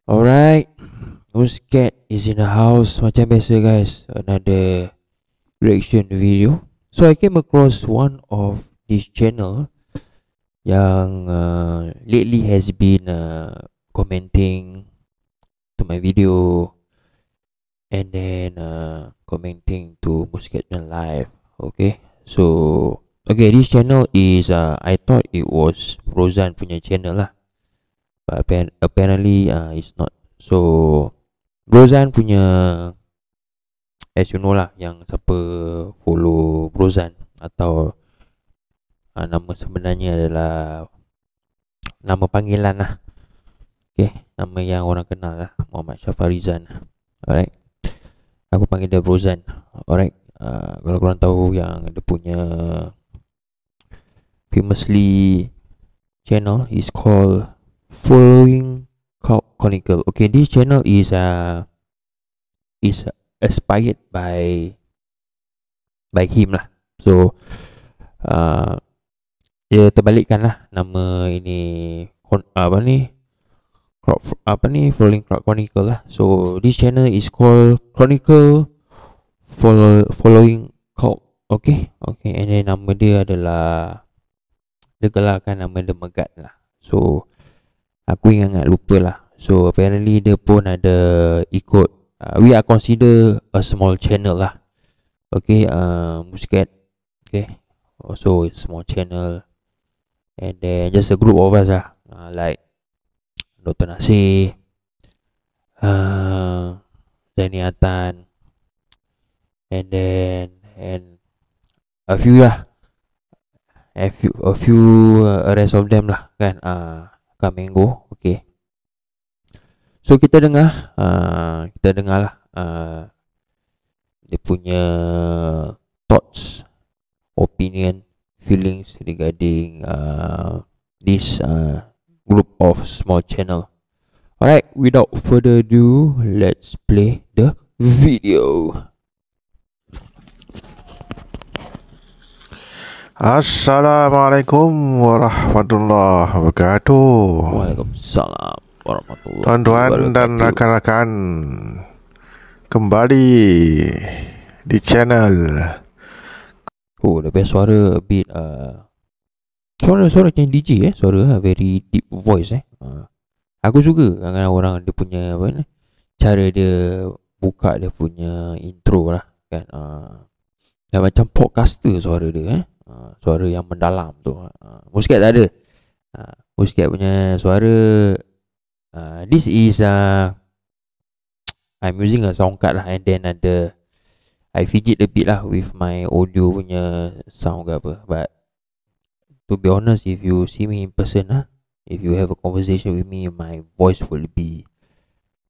Alright, Muscat is in the house. Macam biasa guys, another reaction video. So I came across one of this channel yang lately has been commenting to my video and then commenting to Muscat live. Okay, so this channel is I thought it was Rozan punya channel lah, but apparently it's not. So Rozan punya, as you know lah, yang siapa follow Rozan atau nama sebenarnya adalah nama panggilan lah. Okay, nama yang orang kenal lah, Muhammad Syafarizan. Alright, aku panggil dia Rozan. Alright, kalau korang tahu yang dia punya famously channel is called Following Chronicle. Okay, this channel is inspired by him lah. So dia terbalikkan lah nama ini, Following Chronicle lah. So this channel is called Chronicle Following Cult. Okay, and then nama dia adalah, dia gelarkan nama dia Megat lah. So aku ingat lupa lah. So apparently dia pun ada ikut, we are consider a small channel lah. Okay, Muscat. Okay, also a small channel, and then just a group of us lah, like Dr. Nasir, Zaniatan, and then a few lah, a few rest of them lah kan, Kamengo. Okay, so kita dengar lah dia punya thoughts, opinion, feelings regarding this group of small channel. Alright, without further ado, let's play the video. Assalamualaikum warahmatullahi wabarakatuh. Waalaikumsalam warahmatullahi Tuan-tuan dan rakan-rakan, kembali di channel. Oh, the best suara a bit suara macam DJ suara very deep voice Aku suka kadang-kadang orang dia punya apa ni, cara dia buka dia punya intro lah kan, dah macam podcaster suara dia suara yang mendalam tu. Muscat tak ada. Muscat punya suara, this is I'm using a sound card lah, and then ada I fidget a bit lah with my audio punya sound ke apa. But to be honest, if you see me in person if you have a conversation with me, my voice will be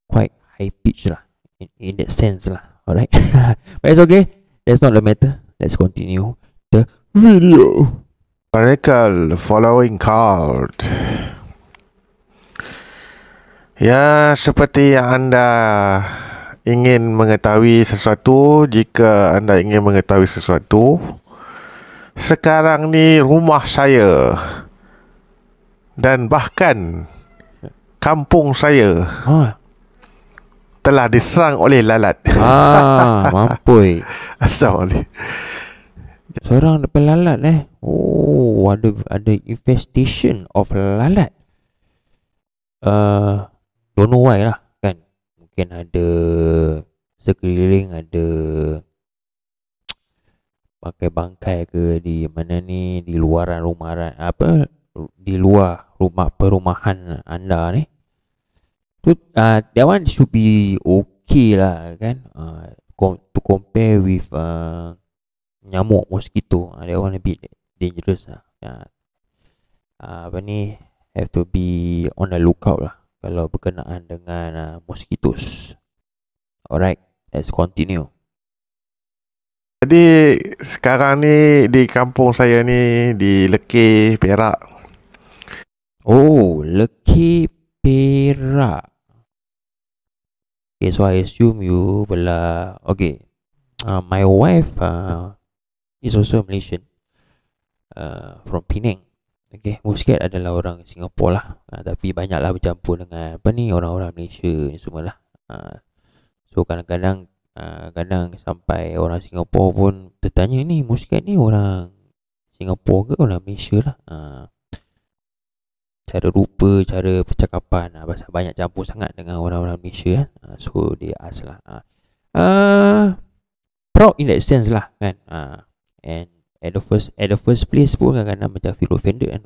quite high pitch lah, in that sense lah. Alright. But it's okay, that's not the matter. Let's continue the video. Chronicle Following Cult. Ya, seperti yang anda ingin mengetahui sesuatu, jika anda ingin mengetahui sesuatu, sekarang ni rumah saya dan bahkan kampung saya telah diserang oleh lalat. Mampui. Assalamualaikum. Serang depan lalat Oh, ada infestation of lalat. Don't know why lah kan. Mungkin ada sekeliling ada pakai bangkai ke di mana ni, di luaran rumah, di luar rumah perumahan anda ni. That one should be okay lah kan, to compare with nyamuk, mosquito. That one a bit dangerous lah. Apa ni, have to be on the lookout lah kalau berkenaan dengan mosquitoes. Alright, let's continue. Jadi sekarang ni di kampung saya ni, di Lekir, Perak. Oh, Lekir, Perak. Okay, so I assume you belah. Okay, my wife is also Malaysian, from Penang. Okay, Muscat adalah orang Singapura lah, tapi banyaklah bercampur dengan apa ni, orang-orang Malaysia ni semua lah. So kadang-kadang kadang sampai orang Singapura pun tertanya, ni Muscat ni orang Singapura ke orang Malaysia lah. Cara rupa, cara percakapan, pasal banyak campur sangat dengan orang-orang Malaysia kan. So dia ask lah. Proud in that sense lah kan. And at the first place pun kadang-kadang macam feel offended kan.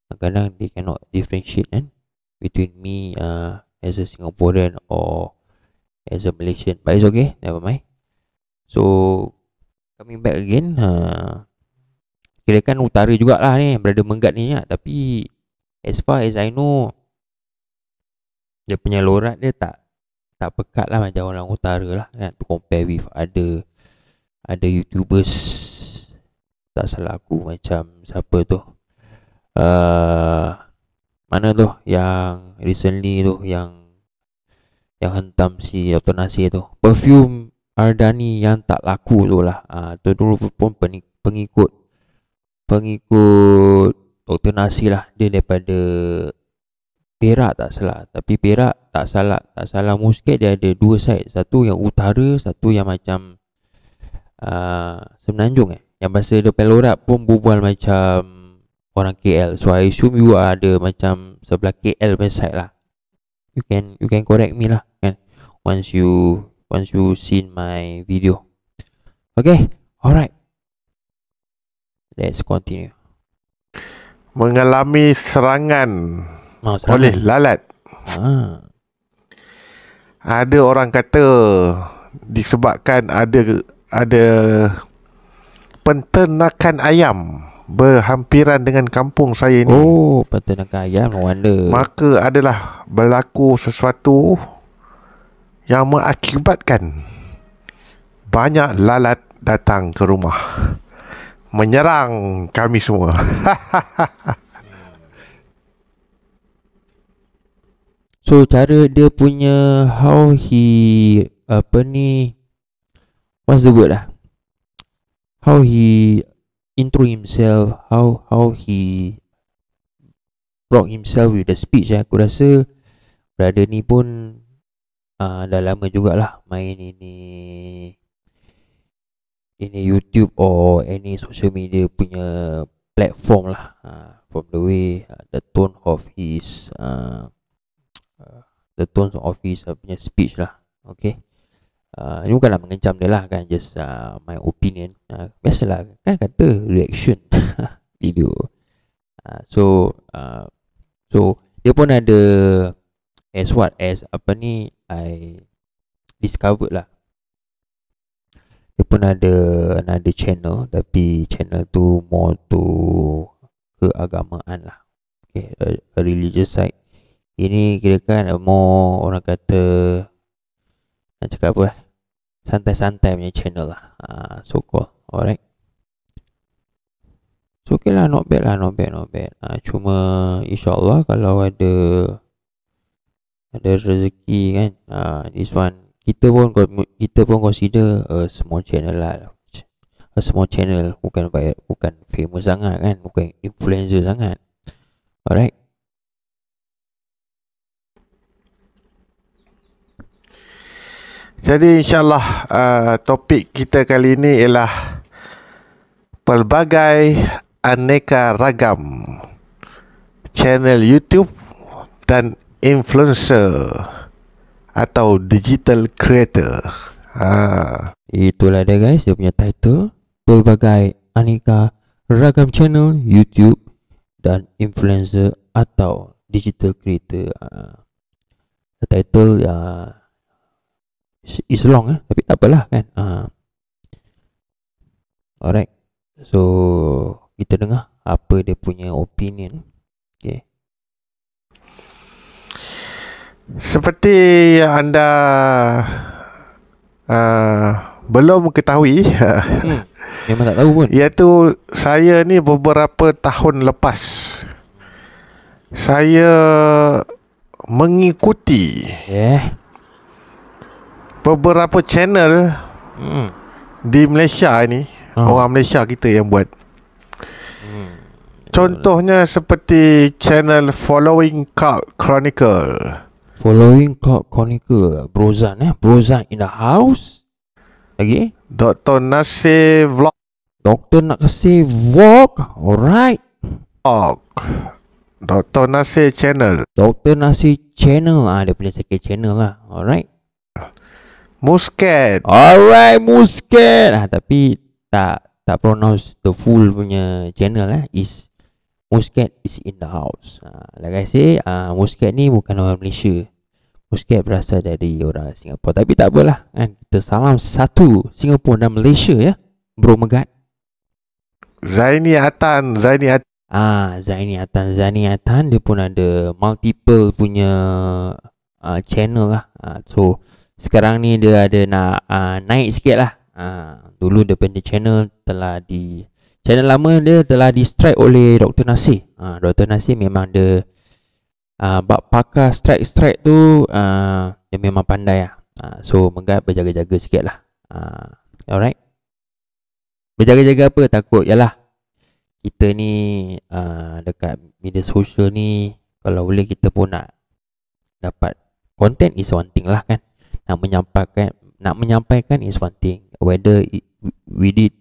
Kadang-kadang they cannot differentiate kan between me as a Singaporean or as a Malaysian. But it's okay, never mind. So coming back again, kira kan utara jugalah ni Brother Menggat ni ya. Tapi as far as I know, dia punya lorat dia tak pekat lah macam orang utara lah kan, to compare with other YouTubers. Tak salah aku macam siapa tu, mana tu yang recently tu, yang hentam si Otonasi tu, Perfume Ardani yang tak laku tu lah. Tu dulu pun pengikut Dr. Nasi lah. Dia daripada Perak tak salah. Tapi Perak tak salah Muscat dia ada dua side. Satu yang utara, satu yang macam Semenanjung Yang bahasa dia Pelorat pun berbual macam orang KL. So I assume you ada macam sebelah KL punya side lah. You can correct me lah kan, once you seen my video. Okay, alright, let's continue. Mengalami serangan oleh lalat. Ada orang kata disebabkan ada penternakan ayam berhampiran dengan kampung saya ni. Oh, penternakan ayam, no wonder. Maka adalah berlaku sesuatu yang mengakibatkan banyak lalat datang ke rumah menyerang kami semua. So cara dia punya, how he what's the word lah, how he intro himself, how he brought himself with the speech. Aku rasa brother ni pun dah lama jugalah main ini YouTube or any social media punya platform lah. From the way the tone of his punya speech lah. Okay, ini bukanlah mengecam dia lah kan, just my opinion. Biasalah kan kata reaction video. So dia pun ada as I discovered lah, dia pun ada another channel, tapi channel tu more to keagamaan lah. Okay, a religious side. Ini kira kan more, orang kata nak cakap apa, santai-santai punya channel lah, so called. Alright, so okay lah, not bad. Cuma insyaAllah kalau ada rezeki kan, this one kita pun consider a small channel lah. A small channel, bukan famous sangat kan, bukan influencer sangat. Alright, jadi insyaAllah topik kita kali ini ialah pelbagai aneka ragam channel YouTube dan influencer atau digital creator. Itulah dia guys, dia punya title, pelbagai aneka ragam channel YouTube dan influencer atau digital creator. The title is long tapi tak apalah kan. Alright, so kita dengar apa dia punya opinion. Okay, seperti yang anda belum ketahui, memang tak tahu pun, iaitu saya ni beberapa tahun lepas saya mengikuti beberapa channel di Malaysia ni, orang Malaysia kita yang buat. Contohnya seperti channel Following Cult Chronicle. Following Cloud Chronicle. Brozan Brozan in the house. Lagi Dr. Nasir Vlog. Doktor nak kasi vlog. Alright. Dr. Nasir Channel. Doktor Nasi Channel. Dia punya second channel lah. Alright. Muscat. Alright, Muscat. Tapi tak pronounce the full punya channel is Muscat is in the house. Like I say, Muscat ni bukan orang Malaysia. Muscat berasal dari orang Singapura. Tapi tak apalah kan. Kita salam satu Singapura dan Malaysia ya, Bro Megat. Zaini Atan. Zaini Atan dia pun ada multiple punya channel lah. So sekarang ni dia ada nak naik sikit lah. Dulu dia punya channel channel lama dia telah di strike oleh Dr. Nasir. Dr. Nasir memang dia bab pakar strike tu, dia memang pandai lah. So Megat berjaga-jaga sikit lah. Alright. Berjaga-jaga apa? Takut yalah, kita ni dekat media sosial ni, kalau boleh kita pun nak dapat content is one thing lah kan. Nak menyampaikan is one thing. Whether within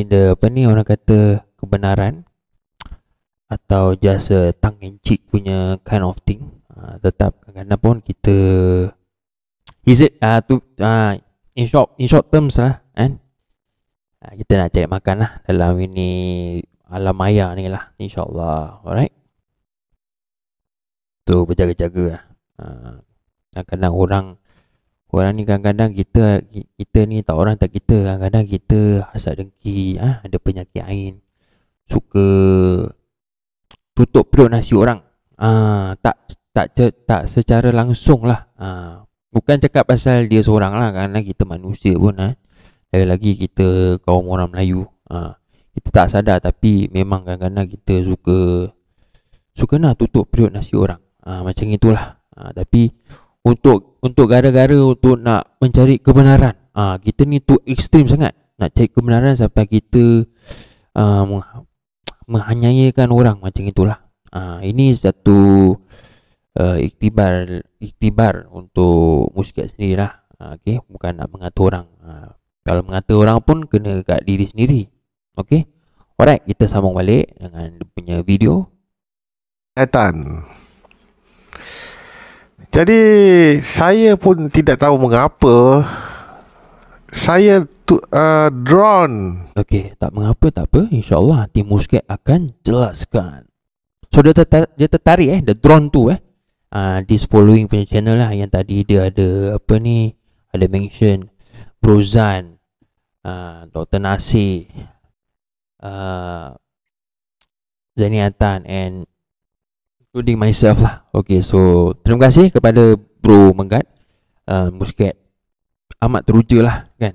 the apa ni orang kata kebenaran, atau just tongue and cheek punya kind of thing, tetap kadang-kadang pun kita in short terms lah kan, kita nak cari makan lah dalam ini alam maya ni lah, insyaAllah. Alright. So berjaga-jaga lah. Kadang-kadang orang ni kadang-kadang kita ni tak, orang tak kita, kadang-kadang kita hasad dengki, ada penyakit ain, suka tutup perut nasi orang. Tak secara langsung lah. Bukan cakap pasal dia seorang lah, kerana kita manusia pun lagi kita kaum orang Melayu, kita tak sadar, tapi memang kadang-kadang kita suka nak tutup perut nasi orang. Macam itulah. Tapi untuk gara-gara untuk nak mencari kebenaran, kita ni tu ekstrim sangat nak cari kebenaran sampai kita menghanyaikan orang, macam itulah. Ini satu iktibar untuk Muscat sendirilah. Okay, bukan nak mengata orang. Kalau mengata orang pun kena kat diri sendiri. Okay, alright, kita sambung balik dengan dia punya video. Jadi saya pun tidak tahu mengapa saya drawn. Okay, tak mengapa, tak apa. InsyaAllah tim Muscat akan jelaskan. So dia tertarik the drawn tu this following punya channel lah, yang tadi dia ada apa ni, ada mention Brozan, Dr. Nasir, Zaini Atan, and including myself lah. Okay, so terima kasih kepada Bro Megat. Muscat amat teruja lah kan.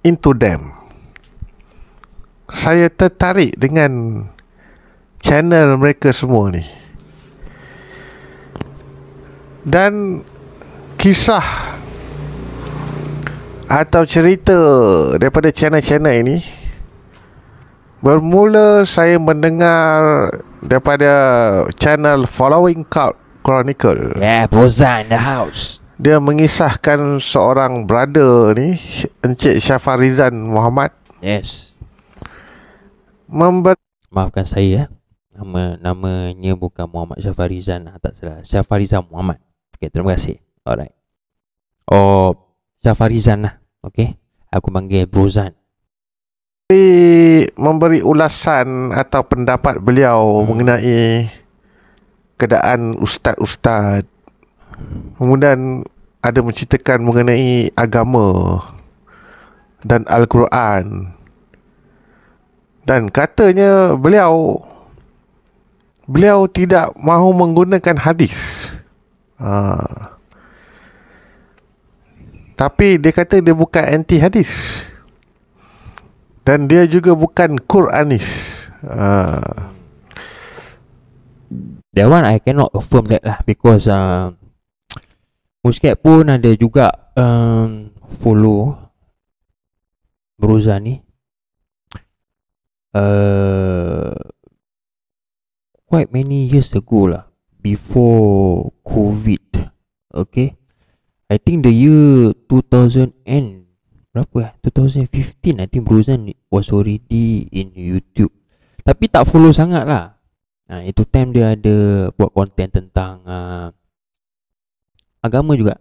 Into them. Saya tertarik dengan channel mereka semua ni. Dan kisah atau cerita daripada channel-channel ini bermula saya mendengar daripada channel Following Cult Chronicle. Brozan in the house. Dia mengisahkan seorang brother ni, Encik Syafarizan Muhammad. Yes. Maafkan saya namanya bukan Muhammad Syafarizan, tak salah, Syafarizan Muhammad. Okay, terima kasih. Alright. Syafarizan lah. Okay, aku panggil Brozan. Memberi ulasan atau pendapat beliau mengenai keadaan ustaz-ustaz. Kemudian ada menceritakan mengenai agama dan Al-Quran. Dan katanya beliau tidak mahu menggunakan hadis. Tapi dia kata dia bukan anti hadis. Dan dia juga bukan Quranis. That one I cannot affirm that lah, because Muscat pun ada juga follow Brozan ni quite many years ago lah, before COVID. Okay, I think the year 2000 and berapa 2015, I think Brozan was already in YouTube. Tapi tak follow sangat lah. Itu time dia ada buat konten tentang agama juga.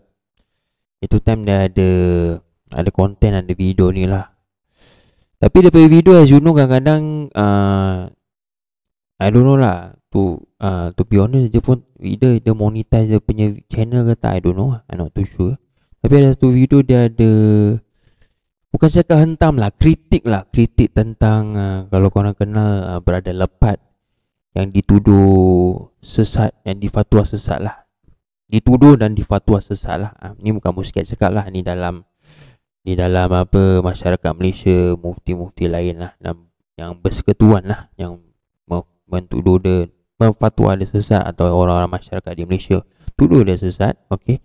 Itu time dia ada konten, ada video ni lah. Tapi daripada video, as you know, kadang-kadang I don't know lah, to be honest, dia pun either dia monetize dia punya channel ke tak, I don't know, I'm not too sure. Tapi ada satu video dia ada, bukan cakap hentam lah, kritik tentang kalau korang kenal Brother Lepat yang dituduh sesat, yang difatwa sesat lah, dituduh dan difatwa sesat lah. Ni bukan musket cakap lah, ni dalam apa, masyarakat Malaysia, mufti-mufti lain lah yang bersekutuan lah, yang mentuduh dia, memfatwa dia sesat, atau orang-orang masyarakat di Malaysia tuduh dia sesat. Okay,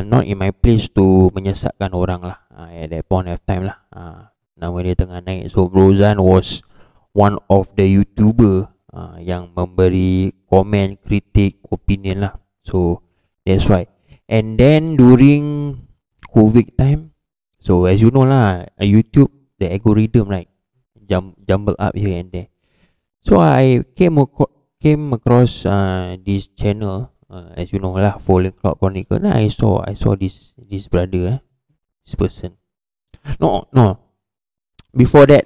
not in my place to menyesatkan orang lah. At that point of time lah, nama dia tengah naik. So Brozan was one of the YouTuber yang memberi komen, kritik, opinion lah. So that's why. And then during COVID time, so as you know lah, YouTube, the algorithm, right, jumble up here and there. So I came across this channel, as you know lah, Falling Cloud Chronicle. Nah, I saw this brother, this person. No. Before that,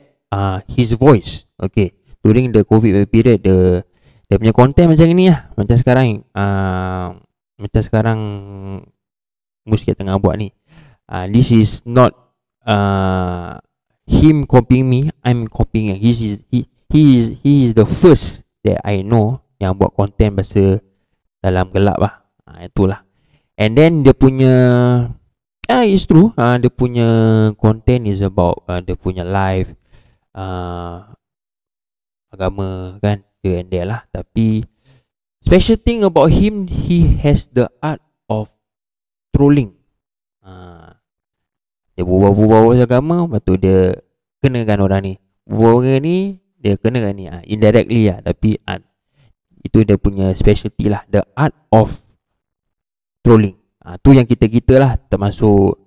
his voice. Okay, during the COVID period, dia punya content macam ni lah, macam sekarang Musket tengah buat ni. This is not him copying me, I'm copying him. He is the first that I know yang buat konten bahasa dalam gelap lah. Itulah. And then dia punya it's true, dia punya konten is about dia punya life, agama kan, here and there lah. Tapi special thing about him, he has the art of trolling. Dia berbual-bual agama, lepas tu dia kenakan orang ni, berbual ni, dia kenakan ni, indirectly lah. Tapi itu dia punya specialty lah, the art of trolling. Tu yang kita lah, termasuk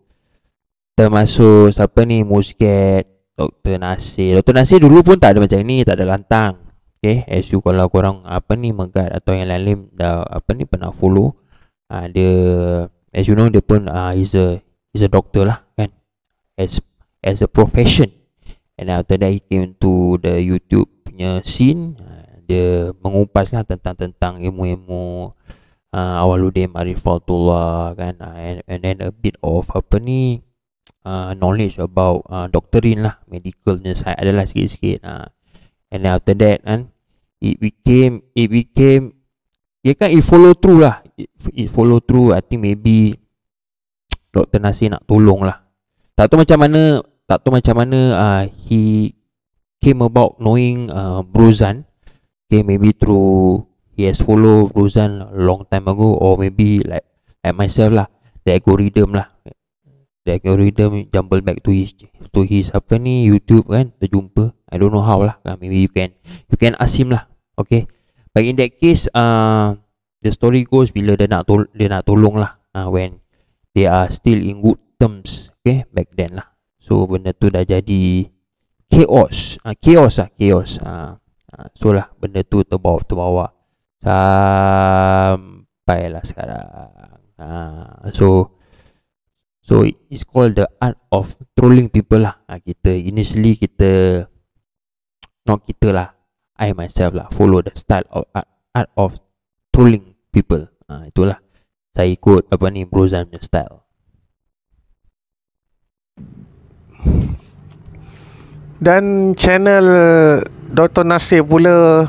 siapa ni, Musket, Dr. Nasir dulu pun tak ada macam ni, tak ada lantang. Okay, as you, kalau korang Megat atau yang lain dah pernah follow, dia, as you know, dia pun he's a doctor lah kan, as a profession. And after that he came to the YouTube punya scene. Dia mengupas lah tentang ilmu-ilmu Awaluddin Marifatullah kan, and then a bit of knowledge about doctrine lah, medical side adalah sikit-sikit. And then after that kan, it became ya kan, it follow through lah, it follow through. I think maybe Dr. Nasir nak tolong lah, tak tahu macam mana he came about knowing Brozan. Okay, maybe through he has follow Brozan long time ago, or maybe like myself lah, the algorithm jumble back to his YouTube kan, terjumpa. I don't know how lah, maybe you can ask him lah. Okay, but in that case, the story goes, bila dia nak tolong lah, when they are still in good terms, okay, back then lah. So benda tu dah jadi chaos. So lah, benda tu terbawa sampailah sekarang. So it's called the art of trolling people lah. Initially not kita lah, I myself lah, follow the style of art of trolling people. Itulah, saya ikut Brozan punya style. Dan channel Dr. Nasir pula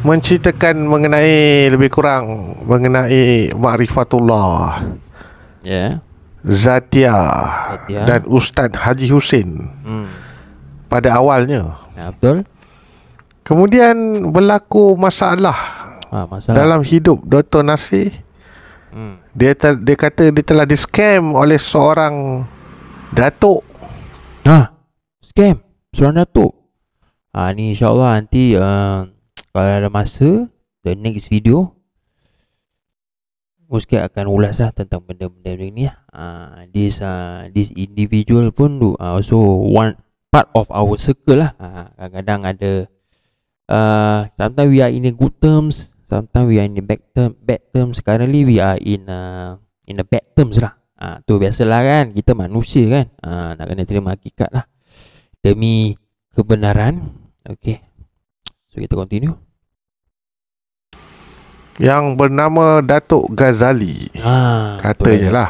menceritakan lebih kurang mengenai Ma'rifatullah, Zatia dan Ustaz Haji Hussein pada awalnya. Betul. Kemudian berlaku masalah dalam hidup Dr. Nasir. Dia kata dia telah di-scam oleh seorang datuk Scam seorang datuk. Ni insyaAllah nanti kalau ada masa, the next video Muscat akan ulas lah tentang benda-benda ni lah. This individual pun also one part of our circle lah. Kadang-kadang ada sometimes we are in a good terms, sometimes we are in the bad terms. Currently we are in the bad terms lah. Tu biasalah kan, kita manusia kan, nak kena terima hakikat lah demi kebenaran. Okay, so kita continue. Yang bernama Datuk Ghazali, katanya lah.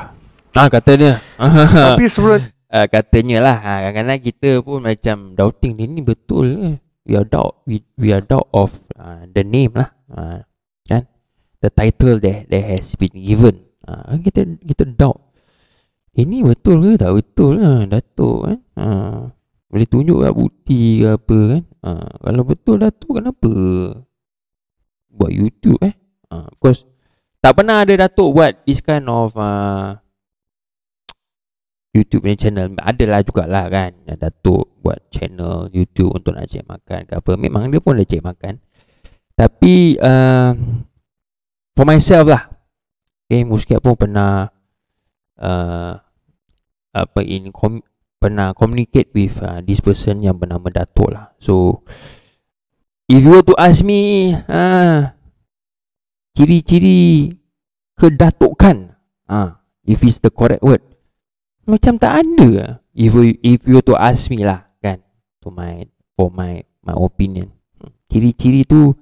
Katanya. Tapi sebelum katanya lah, kadang-kadang kita pun macam doubting, ni betul ke? We are doubt of the name lah, kan, the title that has been given. Kita doubt, ini betul ke tak betul lah Datuk kan. Boleh tunjuk tak bukti ke apa kan. Kalau betul Datuk, kenapa buat YouTube because tak pernah ada Datuk buat this kind of YouTube ni channel. Adalah jugalah kan Datuk buat channel YouTube untuk nak cek makan ke apa. Memang dia pun ada cek makan. Tapi for myself lah, Muscat pun pernah pernah communicate with this person yang bernama Datuk lah. So if you were to ask me ciri-ciri kedatukan, if it's the correct word, macam tak ada. If you to ask me lah kan, for my opinion, ciri-ciri tu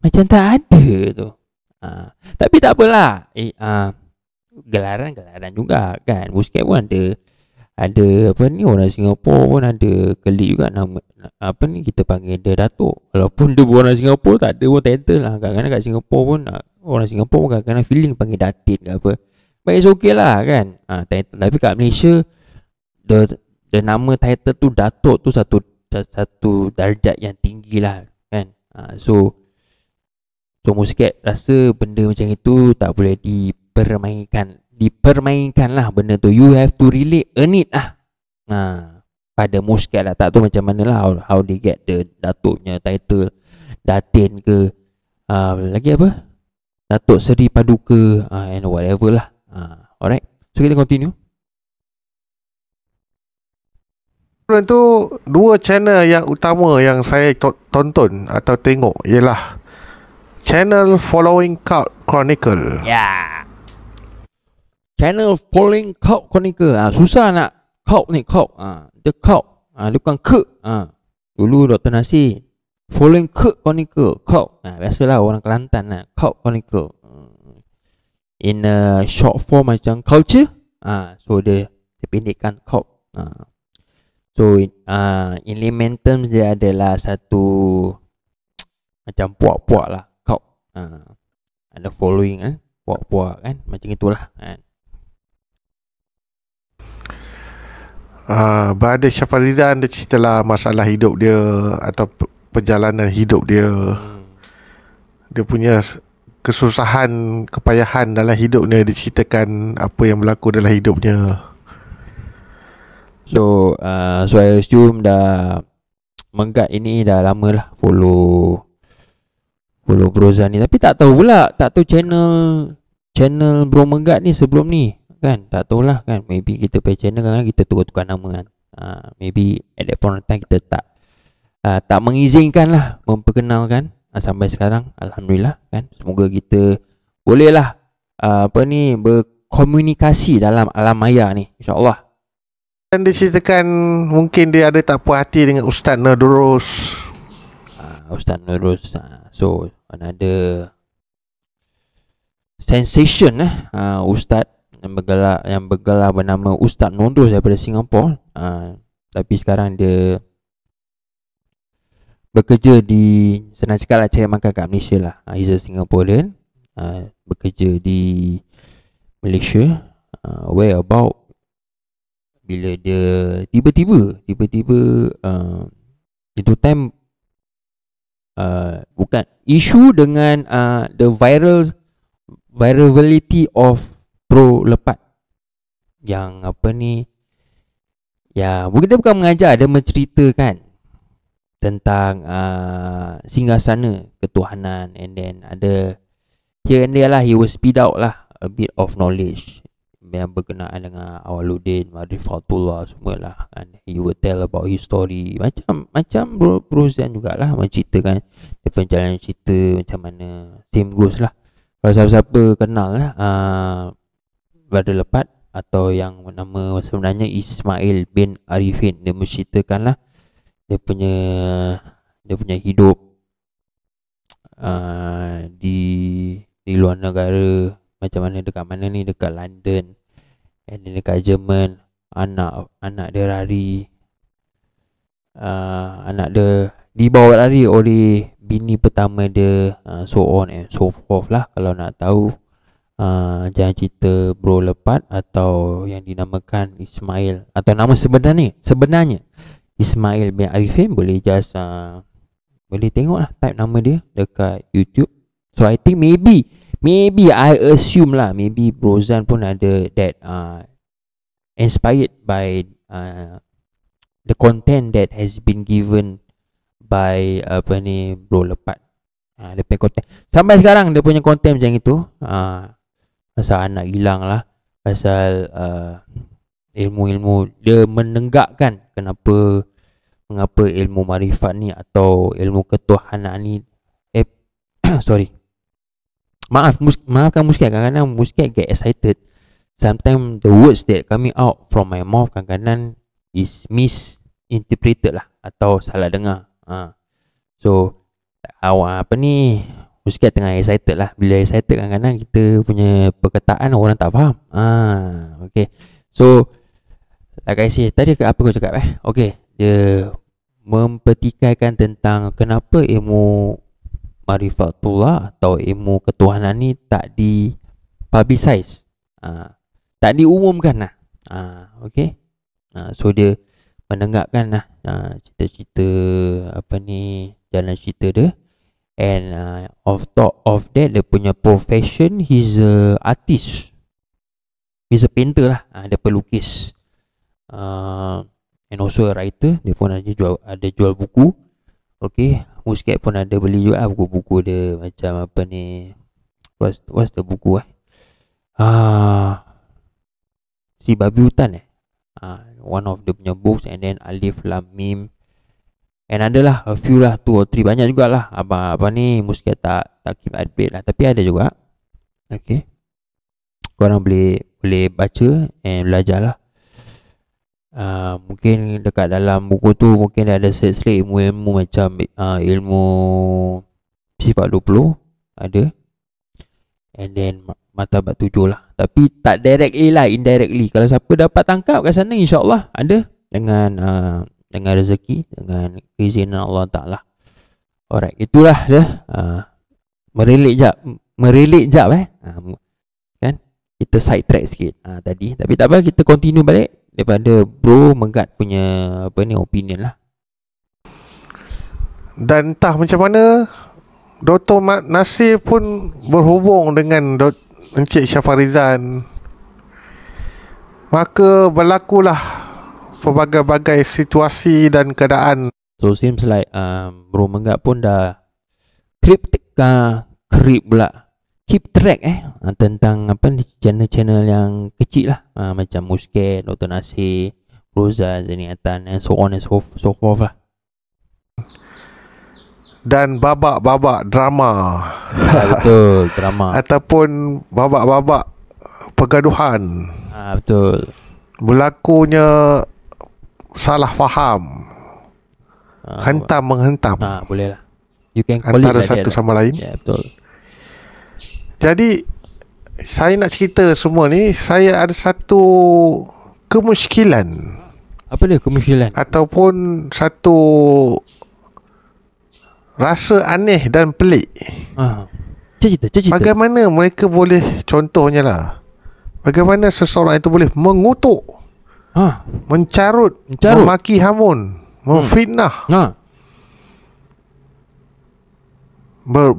macam tak ada tu. Tapi tak apalah, gelaran juga kan. Muscat pun ada apa ni, orang Singapura pun ada klik juga nama kita panggil dia Datuk. Walaupun dia orang Singapura, tak ada pun title lah. Kadang-kadang kat Singapura pun orang Singapura pun kadang-kadang feeling panggil Datin ke apa. But it's okay lah kan, title. Tapi kat Malaysia, the nama title tu Datuk tu satu darjat yang tinggi lah kan. So Muscat rasa benda macam itu tak boleh dipermainkan lah benda tu. You have to really earn it lah. Pada Muscat lah, tak tahu macam mana lah how they get the Datuknya title, Datin ke, lagi apa, Datuk Seri Paduka, and whatever lah. Alright, so kita continue. sebelum tu, dua channel yang utama yang saya tonton atau tengok ialah channel Following Cult Chronicle. Channel Following Cult Chronicle. Susah nak cult ni, cult. The cult. Dia bukan ke. Dulu Dr. Nasir Following Cult Chronicle, cult. Biasalah orang Kelantan lah, Cult Chronicle. In a short form macam culture. So dia pendekkan cult. So in layman terms, dia adalah satu macam puak-puak lah, cult. Ada following puak-puak kan, macam itulah kan. Berada Syafaridan, dia ceritalah masalah hidup dia atau perjalanan hidup dia. Dia punya kesusahan, kepayahan dalam hidupnya. Dia ceritakan apa yang berlaku dalam hidupnya. So I assume dah Menggat ini dah lama lah follow Bro Zan ni. Tapi tak tahu pula, tak tahu channel Bro Menggat ni sebelum ni kan, tak tahulah kan. Maybe kita pay channel kan, kita tukar-tukar nama kan. Maybe at that point of time kita tak mengizinkan lah memperkenalkan. Sampai sekarang alhamdulillah kan. Semoga kita boleh lah berkomunikasi dalam alam maya ni, insyaAllah. Dan diceritakan mungkin dia ada tak puas hati dengan Ustaz Nurus. Ustaz Nurus, so another sensation Ustaz yang bergelar bernama Ustaz Nurus daripada Singapura. Tapi sekarang dia bekerja di, senang cakap lah, cari makan kat Malaysia lah. He's a Singaporean, bekerja di Malaysia. Where about bila dia tiba-tiba itu time bukan isu dengan the virality of Pro Lepat yang Ya, mungkin dia bukan mengajar, dia menceritakan tentang singgasana ketuhanan, and then ada here and there lah, he will speed out lah a bit of knowledge yang berkenaan dengan Awaluddin, Marifatullah semua lah kan. He will tell about his story, macam Bro Zan jugalah, menceritakan dia perjalanan cerita macam mana. Same goes lah kalau siapa-siapa kenal lah Brother Lepat atau yang nama sebenarnya Ismail bin Arifin, dia menceritakan lah dia punya hidup di luar negara, macam mana, dekat mana ni, dekat London, and then dekat Jerman, anak dia lari, anak dia dibawa lari oleh bini pertama dia, so on and so forth lah. Kalau nak tahu jangan cerita Bro Lepat atau yang dinamakan Ismail, atau nama sebenarnya Ismail bin Arifin, boleh just boleh tengok lah, type nama dia dekat YouTube. So I think maybe I assume lah, maybe Bro Zan pun ada that inspired by the content that has been given by Bro Lepat. Dia punya content sampai sekarang, dia punya content macam itu, pasal anak hilang lah, pasal ilmu-ilmu dia menenggakkan mengapa ilmu marifat ni atau ilmu ketuhanan ni sorry, maafkan Muscat, kadang-kadang Muscat get excited. Sometimes the words that coming out from my mouth kadang-kadang is misinterpreted lah, atau salah dengar. So Muscat tengah excited lah. Bila excited kadang-kadang kita punya perkataan orang tak faham. Okay, so like I say tadi, apa aku cakap okay, dia mempertikaikan tentang kenapa ilmu Marifatullah atau ilmu ketuhanan ni tak dipublicize, tak diumumkan lah. Okay, so dia mendengarkan lah cerita-cerita jalan cerita dia. And of top of that, dia punya profession, he's a artist, he's a painter lah, dia pelukis, and also a writer. Dia pun ada jual buku. Okay, Muscat pun ada beli juga buku-buku dia, macam what's the buku Si Babi Hutan one of the punya books, and then Alif Lam Mim, and ada lah a few lah, 2 or 3, banyak jugalah. Muscat tak keep update lah, tapi ada juga. Okay, korang boleh baca and belajar lah. Mungkin dekat dalam buku tu mungkin ada selit ilmu-ilmu macam ilmu sifat 20 ada, and then martabat 7 lah, tapi tak directly lah, indirectly. Kalau siapa dapat tangkap kat sana, insyaAllah ada dengan rezeki, dengan keizinan Allah Ta'ala. Alright, itulah dia. Merelik jap kan, kita side track sikit tadi, tapi tak apa, kita continue balik daripada Bro Megat punya opinion lah. Dan entah macam mana Dr. Mat Nasir pun berhubung dengan Encik Syafarizan, maka berlakulah pelbagai-bagai situasi dan keadaan. So seems like Bro Megat pun dah keep track tentang channel-channel yang kecil lah, macam Muscat, Dr. Nasir, Roza, Zaniatan, and so on and so forth lah. Dan babak-babak drama. Betul, drama ataupun babak-babak pergaduhan. Betul. Berlakunya salah faham, hentam menghentam. Boleh lah, you can call antara it like satu that sama lain. Ya, betul. Jadi saya nak cerita semua ni, saya ada satu kemusykilan. Apa dia kemusykilan? Ataupun satu rasa aneh dan pelik. Cerita. Bagaimana mereka boleh, contohnya lah, bagaimana seseorang itu boleh mengutuk, mencarut, memaki hamun, memfitnah,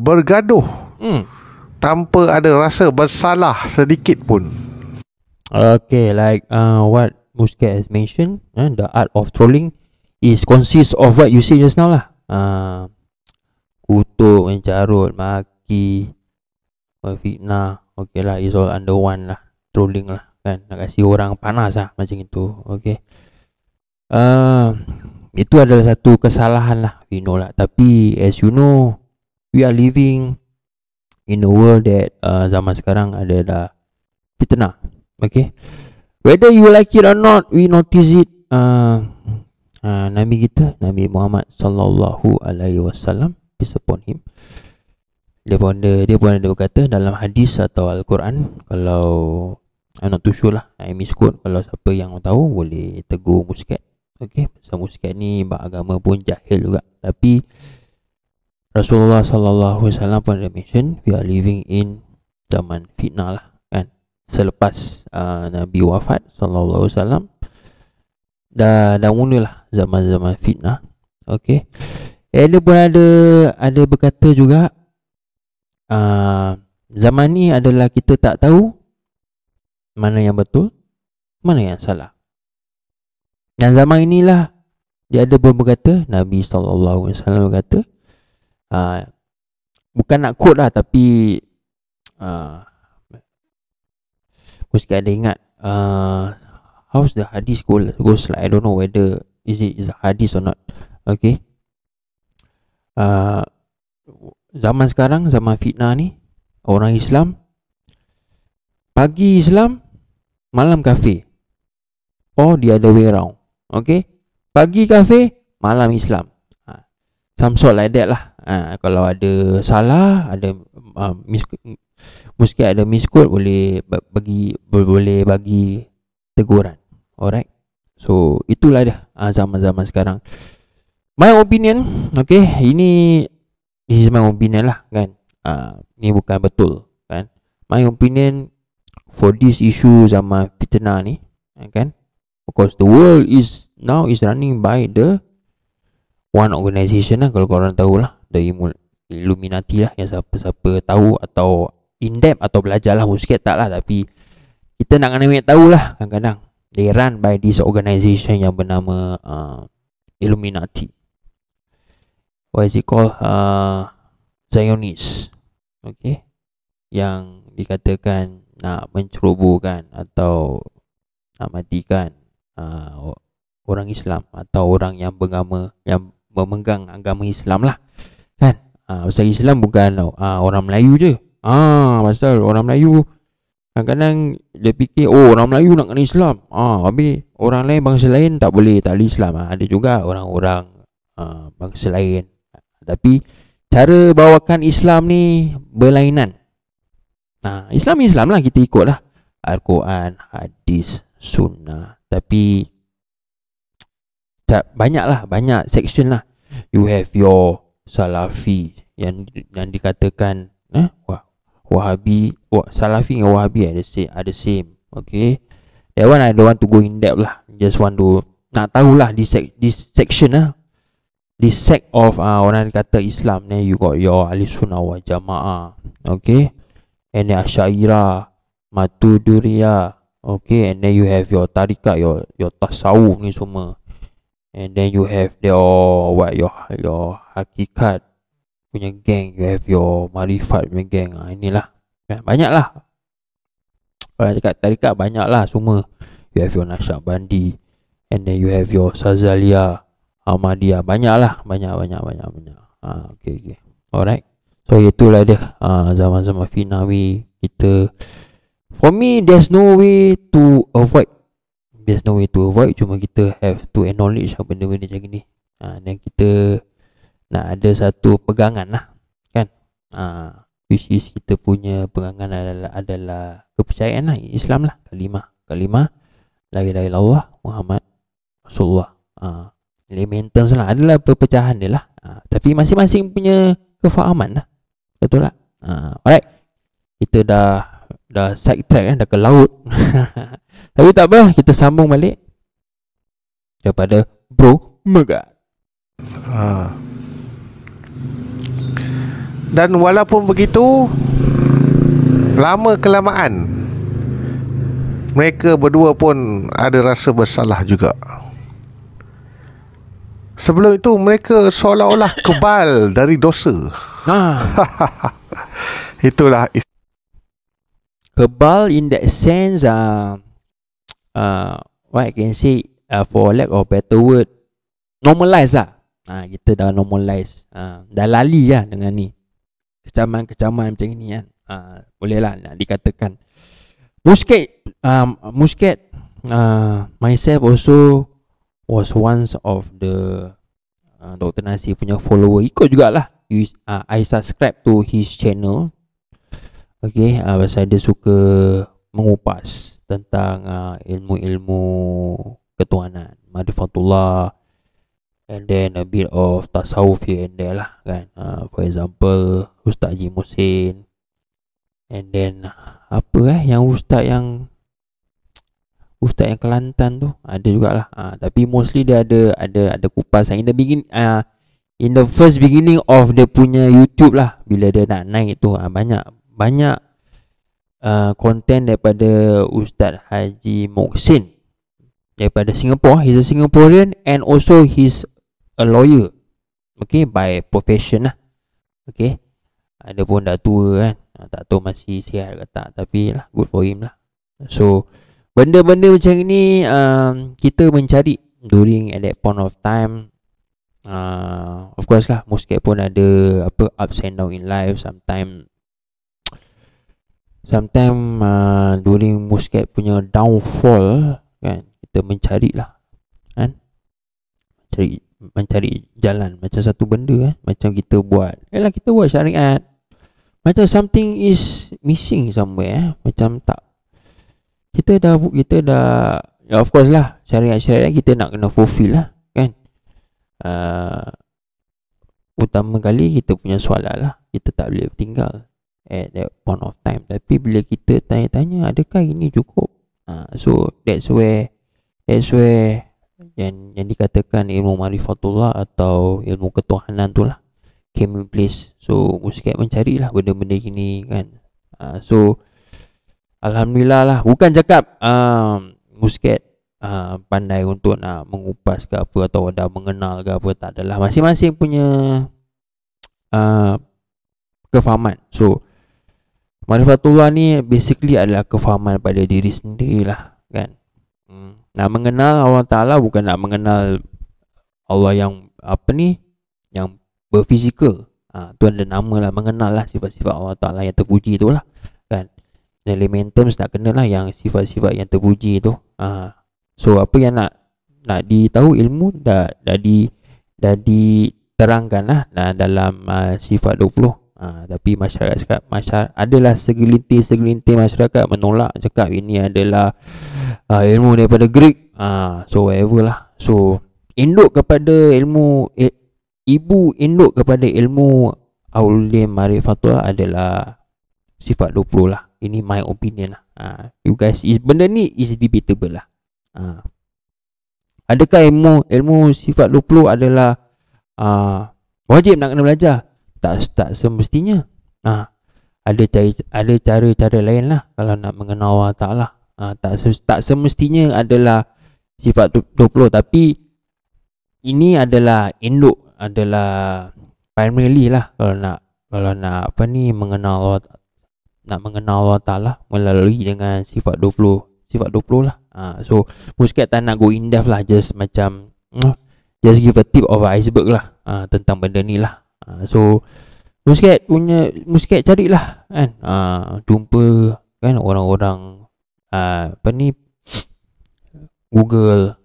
bergaduh, tanpa ada rasa bersalah sedikit pun. Okay, like what Muscat has mentioned, the art of trolling is consists of what you say just now lah. Kutuk, mencarut, maki, fitnah. Okay lah, is all under one lah. Trolling lah kan, nak kasi orang panas lah macam itu. Okay, itu adalah satu kesalahan lah, we know lah. Tapi as you know, we are living in a world that zaman sekarang adalah fitnah. Okay, whether you like it or not, we notice it. Nabi kita, Nabi Muhammad sallallahu alaihi wasallam, peace upon him, dia pun ada berkata dalam hadis atau Al-Quran. Kalau I'm not too sure lah, I misquote. Kalau siapa yang tahu boleh tegur Muscat. Okay, pasal Muscat ni beragama pun jahil juga. Tapi Rasulullah sallallahu alaihi wasallam pun ada mention, we are living in zaman fitnah lah kan. Selepas Nabi wafat sallallahu alaihi wasallam, dah mulalah zaman-zaman fitnah. Okay, dia pun ada berkata juga, zaman ni adalah kita tak tahu mana yang betul, mana yang salah. Dan zaman inilah dia ada pun berkata, Nabi sallallahu alaihi wasallam berkata, bukan nak quote lah, tapi Muscat ada ingat, how's the hadith goes like, I don't know whether is a hadith or not. Okay, zaman sekarang, zaman fitnah ni, orang Islam pagi Islam, malam kafir, or the other way around. Okay, pagi kafir, malam Islam, some sort like that lah. Kalau ada salah, ada Muscat ada misquote, boleh bagi teguran. Alright, so itulah dia zaman-zaman sekarang. My opinion, okay, this is my opinion lah kan. Ni bukan betul kan. My opinion for this issue zaman fitnah ni kan, because the world is running by the one organisation lah. Kalau korang tahu lah, the Illuminati lah. Yang siapa-siapa tahu atau in depth atau belajar lah, Muscat tak lah, tapi kita nak kena tahu lah. Kadang-kadang they run by this organisation yang bernama Illuminati. What is it called? Zionist. Okay, yang dikatakan nak mencerobohkan atau nak matikan orang Islam atau orang yang memegang agama Islam lah kan. Pasal Islam bukan orang Melayu je. Pasal orang Melayu kadang-kadang dia fikir, orang Melayu nak kena Islam, habis orang lain, bangsa lain tak boleh Islam. Ada juga orang-orang bangsa lain, tapi cara bawakan Islam ni berlainan. Islam lah, kita ikut lah Al-Quran, hadis, sunnah. Tapi banyak section lah. You have your Salafi yang dikatakan Wahabi, Salafi dengan Wahabi ada same. Okay, that one I don't want to go in depth lah. Just want to nak tahulah this section lah, this sect of orang kata Islam ni. You got your Ahli Sunnah wal Jamaah, okay, and then Asy'ariyah, Maturidiyah, okay, and then you have your tarikat, your tasawuf ni semua, and then you have your hakikat punya geng, you have your marifat punya geng. Inilah banyak lah. Orang cakap tarikat banyak lah semua. You have your Naqsyabandi, and then you have your Sazaliyah, Ahmadiyah. Banyak lah, banyak. Okay. Alright, so itulah dia zaman-zaman finawi kita. For me, there's no way to avoid. Cuma kita have to acknowledge benda-benda macam ni. Dan kita nak ada satu pegangan lah kan, which is kita punya pegangan adalah kepercayaan lah, Islam lah, kalimah la ilaha illallah Muhammad Rasulullah. Elemental lah, adalah perpecahan dia lah, tapi masing-masing punya kefahaman lah. Betul lah. Alright, kita dah side track kan, dah ke laut. Tapi tak apa, kita sambung balik kepada Bro Megat. Dan walaupun begitu, lama kelamaan mereka berdua pun ada rasa bersalah juga. Sebelum itu mereka seolah-olah kebal dari dosa. Itulah kebal in that sense. What I can say, for lack of better word, normalize lah. Kita dah normalize, dah lali lah dengan ni kecaman-kecaman macam ni kan. Boleh lah nak dikatakan. Muscat, myself also was once of the Dr. Nasir punya follower. Ikut jugalah. I subscribe to his channel. Okay, pasal dia suka mengupas tentang ilmu-ilmu ketuhanan, Ma'rifatullah, and then a bit of tasawuf here and there lah kan. For example, Ustaz Haji Muhsin, and then yang Ustaz yang Kelantan tu ada jugalah. Tapi mostly dia ada kupasan in the first beginning of dia punya YouTube lah. Bila dia nak naik tu, banyak content daripada Ustaz Haji Muhsin daripada Singapore. He's a Singaporean and also he's a lawyer, okay, by profession lah. Okay, ada pun dah tua kan, tak tahu masih sihat ke tak, tapi lah, good for him lah. So benda-benda macam ni kita mencari during at that point of time. Of course lah, Muscat pun ada ups and down in life. Sometimes during Muscat punya downfall kan, kita mencari lah kan, mencari jalan macam satu benda kan. Macam kita buat syariat, macam something is missing somewhere macam tak, kita dah of course lah, syariat kita nak kena fulfill lah kan. Utama kali kita punya soalan lah, kita tak boleh tinggal at that point of time. Tapi bila kita tanya-tanya, adakah ini cukup? So that's where yang dikatakan ilmu Ma'rifatullah atau ilmu ketuhanan tu lah came in place. So Muscat mencari lah benda-benda gini kan. So alhamdulillah lah. Bukan cakap Muscat pandai untuk nak mengupas ke apa, atau dah mengenal ke apa, tak adalah. Masing-masing punya kefahaman. So Ma'rifatullah ni basically adalah kefahaman pada diri sendiri lah kan. Nak mengenal Allah Ta'ala bukan nak mengenal Allah yang yang berfizikal. Tu ada nama lah, mengenal lah sifat-sifat Allah Ta'ala yang terpuji tu lah kan. Elementum tak kena lah yang sifat-sifat yang terpuji tu. So apa yang nak ditahu, ilmu dah diterangkan lah dalam sifat 20. Tapi masyarakat adalah segelintir masyarakat menolak, cakap ini adalah ilmu daripada Greek. So whatever lah. So induk kepada ilmu, ibu induk kepada ilmu Aulim Ma'rifatullah adalah sifat 20 lah. Ini my opinion lah. You guys, benda ni is debatable lah. Adakah ilmu sifat 20 adalah wajib nak kena belajar? Tak semestinya. Ada cara-cara lain lah kalau nak mengenal Allah Ta'ala. Tak semestinya adalah sifat 20. Tapi ini adalah induk, adalah primarily lah kalau nak mengenal Allah, nak mengenal Allah Ta'ala melalui dengan sifat 20 lah. So Muscat tak nak go in depth lah, just macam just give a tip of iceberg lah tentang benda ni lah. So Muscat carilah kan, jumpa kan orang-orang Google,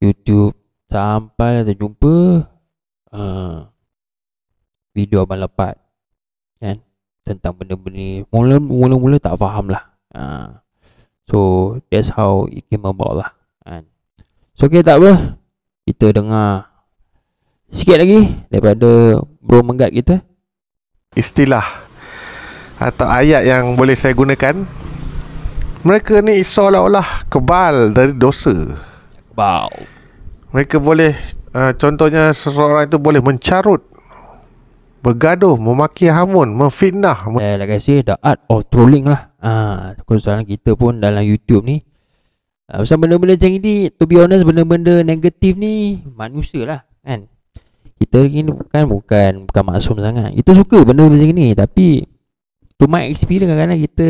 YouTube, sampai terjumpa video Abang Lepat kan tentang benda-benda ni. Mula-mula tak faham lah. So that's how it came about lah kan. So okay, tak apa, kita dengar sikit lagi daripada Bro Menggat kita. Istilah atau ayat yang boleh saya gunakan, mereka ni seolah-olah kebal dari dosa. Mereka boleh contohnya seseorang itu boleh mencarut bergaduh, memaki hamun, memfitnah. Like I say, the art of trolling lah. Soalan kita pun dalam YouTube ni, pasal benda-benda macam ni, to be honest, benda-benda negatif ni manusia lah kan. Kita ni bukan maksum sangat. Kita suka benda macam ni, tapi to my experience kadang-kadang kita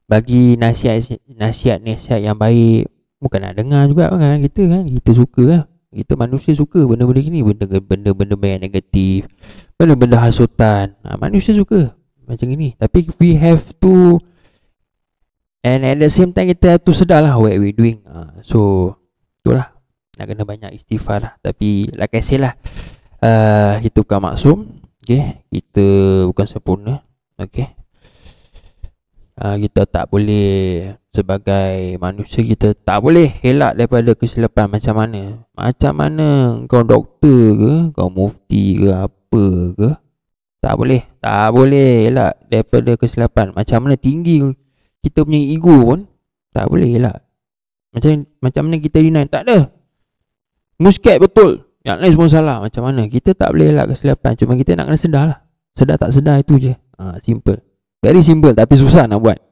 bagi nasihat yang baik, bukan nak dengar juga kan kita kan. Kita suka lah. Kita manusia suka benda-benda ni, benda-benda yang negatif, benda-benda hasutan. Manusia suka macam ni. Tapi we have to, and at the same time kita have to sedar lah what we doing. So itulah, nak kena banyak istighfar lah. Tapi like I say lah, kita bukan maksum, okay? Kita bukan sempurna, okay? Kita tak boleh, sebagai manusia kita tak boleh elak daripada kesilapan. Macam mana kau doktor ke, kau mufti ke, apa ke, tak boleh elak daripada kesilapan. Macam mana tinggi kita punya ego pun tak boleh elak. Macam mana kita deny, tak ada, muskat betul, yang lain semua salah. Macam mana kita tak boleh elak kesilapan. Cuma kita nak kena sedar lah. Sedar tak sedar itu je. Simple. Very simple, tapi susah nak buat.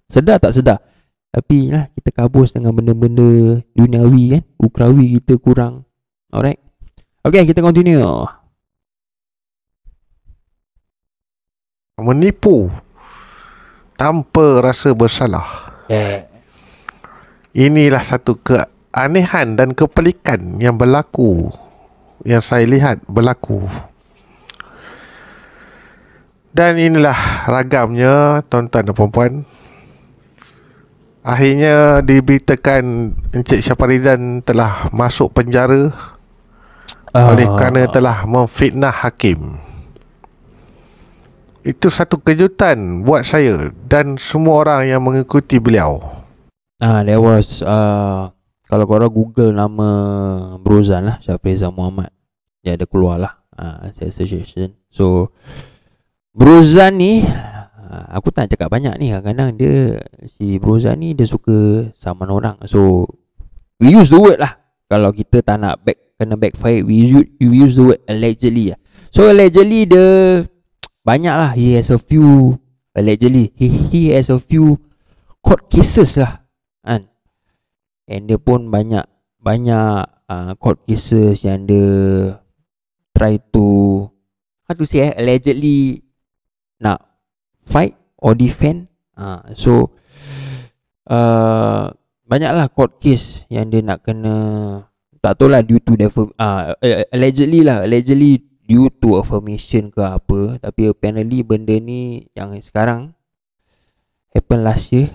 Sedar tak sedar, tapi lah kita kabus dengan benda-benda duniawi kan, ukrawi kita kurang. Alright, okay, kita continue. Menipu tanpa rasa bersalah. Inilah satu keanehan dan kepelikan yang berlaku, yang saya lihat berlaku. Dan inilah ragamnya, tuan-tuan dan puan-puan. Akhirnya diberitakan Encik Syafarizan telah masuk penjara oleh kerana telah memfitnah hakim. Itu satu kejutan buat saya dan semua orang yang mengikuti beliau. There was kalau korang Google nama Brozan lah, Syafarizan Muhammad, dia ada keluar lah suggestion. So Brozan ni, aku tak cakap banyak ni. Kadang-kadang si Brozan ni dia suka saman orang. So we use the word lah. Kalau kita tak nak kena backfire, we use the word allegedly lah. So allegedly dia banyak lah. He has a few court cases lah kan. And dia pun banyak court cases yang dia try to, how to say, allegedly nak fight or defend. So banyaklah court case yang dia nak kena, tak tahu lah due to allegedly due to affirmation ke apa. Tapi apparently benda ni yang sekarang happen last year,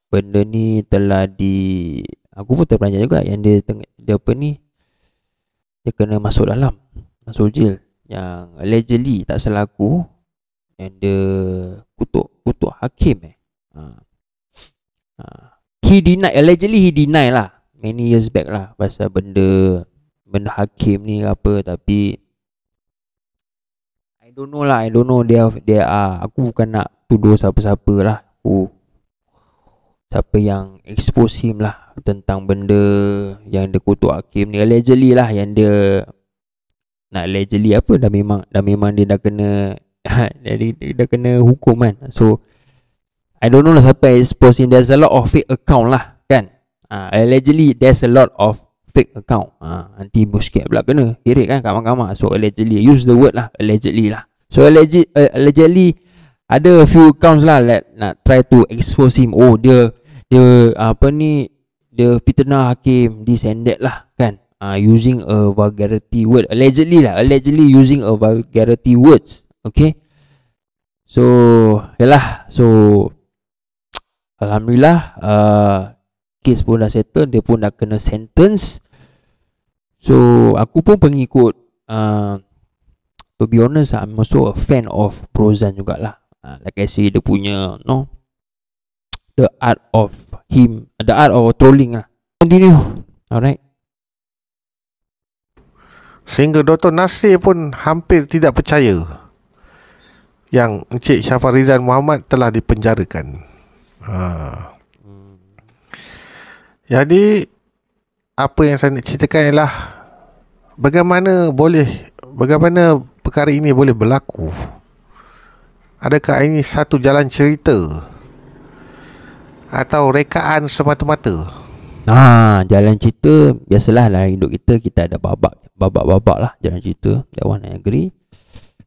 benda ni telah aku pun terperanjat juga yang dia apa ni, dia kena masuk jail yang allegedly, tak salah aku, yang dia kutuk hakim. Allegedly he deny lah many years back lah pasal benda hakim ni apa. Tapi I don't know dia aku bukan nak tuduh siapa-siapa lah. Siapa yang expose him lah tentang benda yang dia kutuk hakim ni, allegedly lah, yang dia nak allegedly apa, dah memang dia dah kena jadi dia dah kena hukum kan. So I don't know lah siapa expose him. There's a lot of fake account lah kan. Allegedly there's a lot of fake account. Nanti musket pula kena kirik kan kat mahkamah. So allegedly, use the word lah, allegedly lah. So allegedly ada a few accounts lah that nak try to expose him. Dia apa ni, dia fitnah hakim, this and that lah kan. Using a vulgarity word, allegedly using a vulgarity words. Okay, so yalah. So alhamdulillah, kes pun dah settle, dia pun dah kena sentence. So aku pun pengikut, to be honest, I'm also a fan of Brozan jugalah. Like I say, dia punya the art of trolling lah. Continue. Alright. Sehingga Dr. Nasir pun hampir tidak percaya yang Encik Syafarizan Muhammad telah dipenjarakan. Jadi apa yang saya nak ceritakan ialah bagaimana perkara ini boleh berlaku? Adakah ini satu jalan cerita atau rekaan semata-mata? Jalan cerita biasalah dalam hidup kita ada babak lah jalan cerita. That one I agree.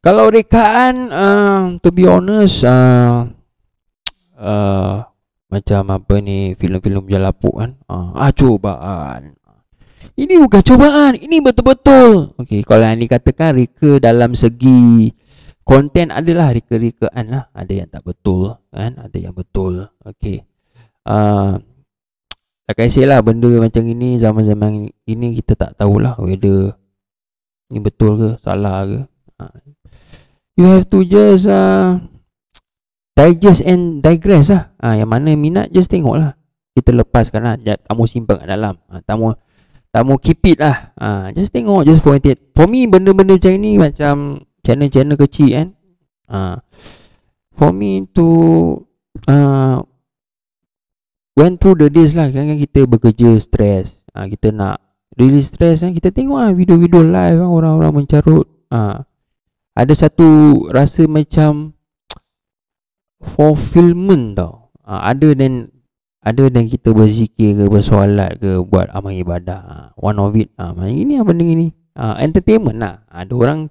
Kalau rekaan, to be honest, macam apa ni, filem-filem jalapuk kan. Cobaan. Ini bukan cobaan, ini betul-betul. Okey, kalau yang dikatakan reka dalam segi konten adalah reka-rekaan lah. Ada yang tak betul kan, ada yang betul. Okey. Tak I say lah, benda macam ini zaman-zaman ini kita tak tahulah whether ni betul ke, salah ke. You have to just digest and digress lah. Yang mana minat just tengok lah. Kita lepaskan lah, tak mau simpan kat dalam. Tak mau keep it lah. Just tengok, just point it. For me, benda-benda macam ni macam channel-channel kecil kan. For me to went through the days lah. Kan kita bekerja stres, kita nak release stres kan, kita tengok lah video-video live kan, orang-orang mencarut. Ada satu rasa macam fulfillment tau. Ada dan kita berzikir ke, bersolat ke, buat amal ibadah. One of it macam ini benda ini. Entertainment lah. Ada orang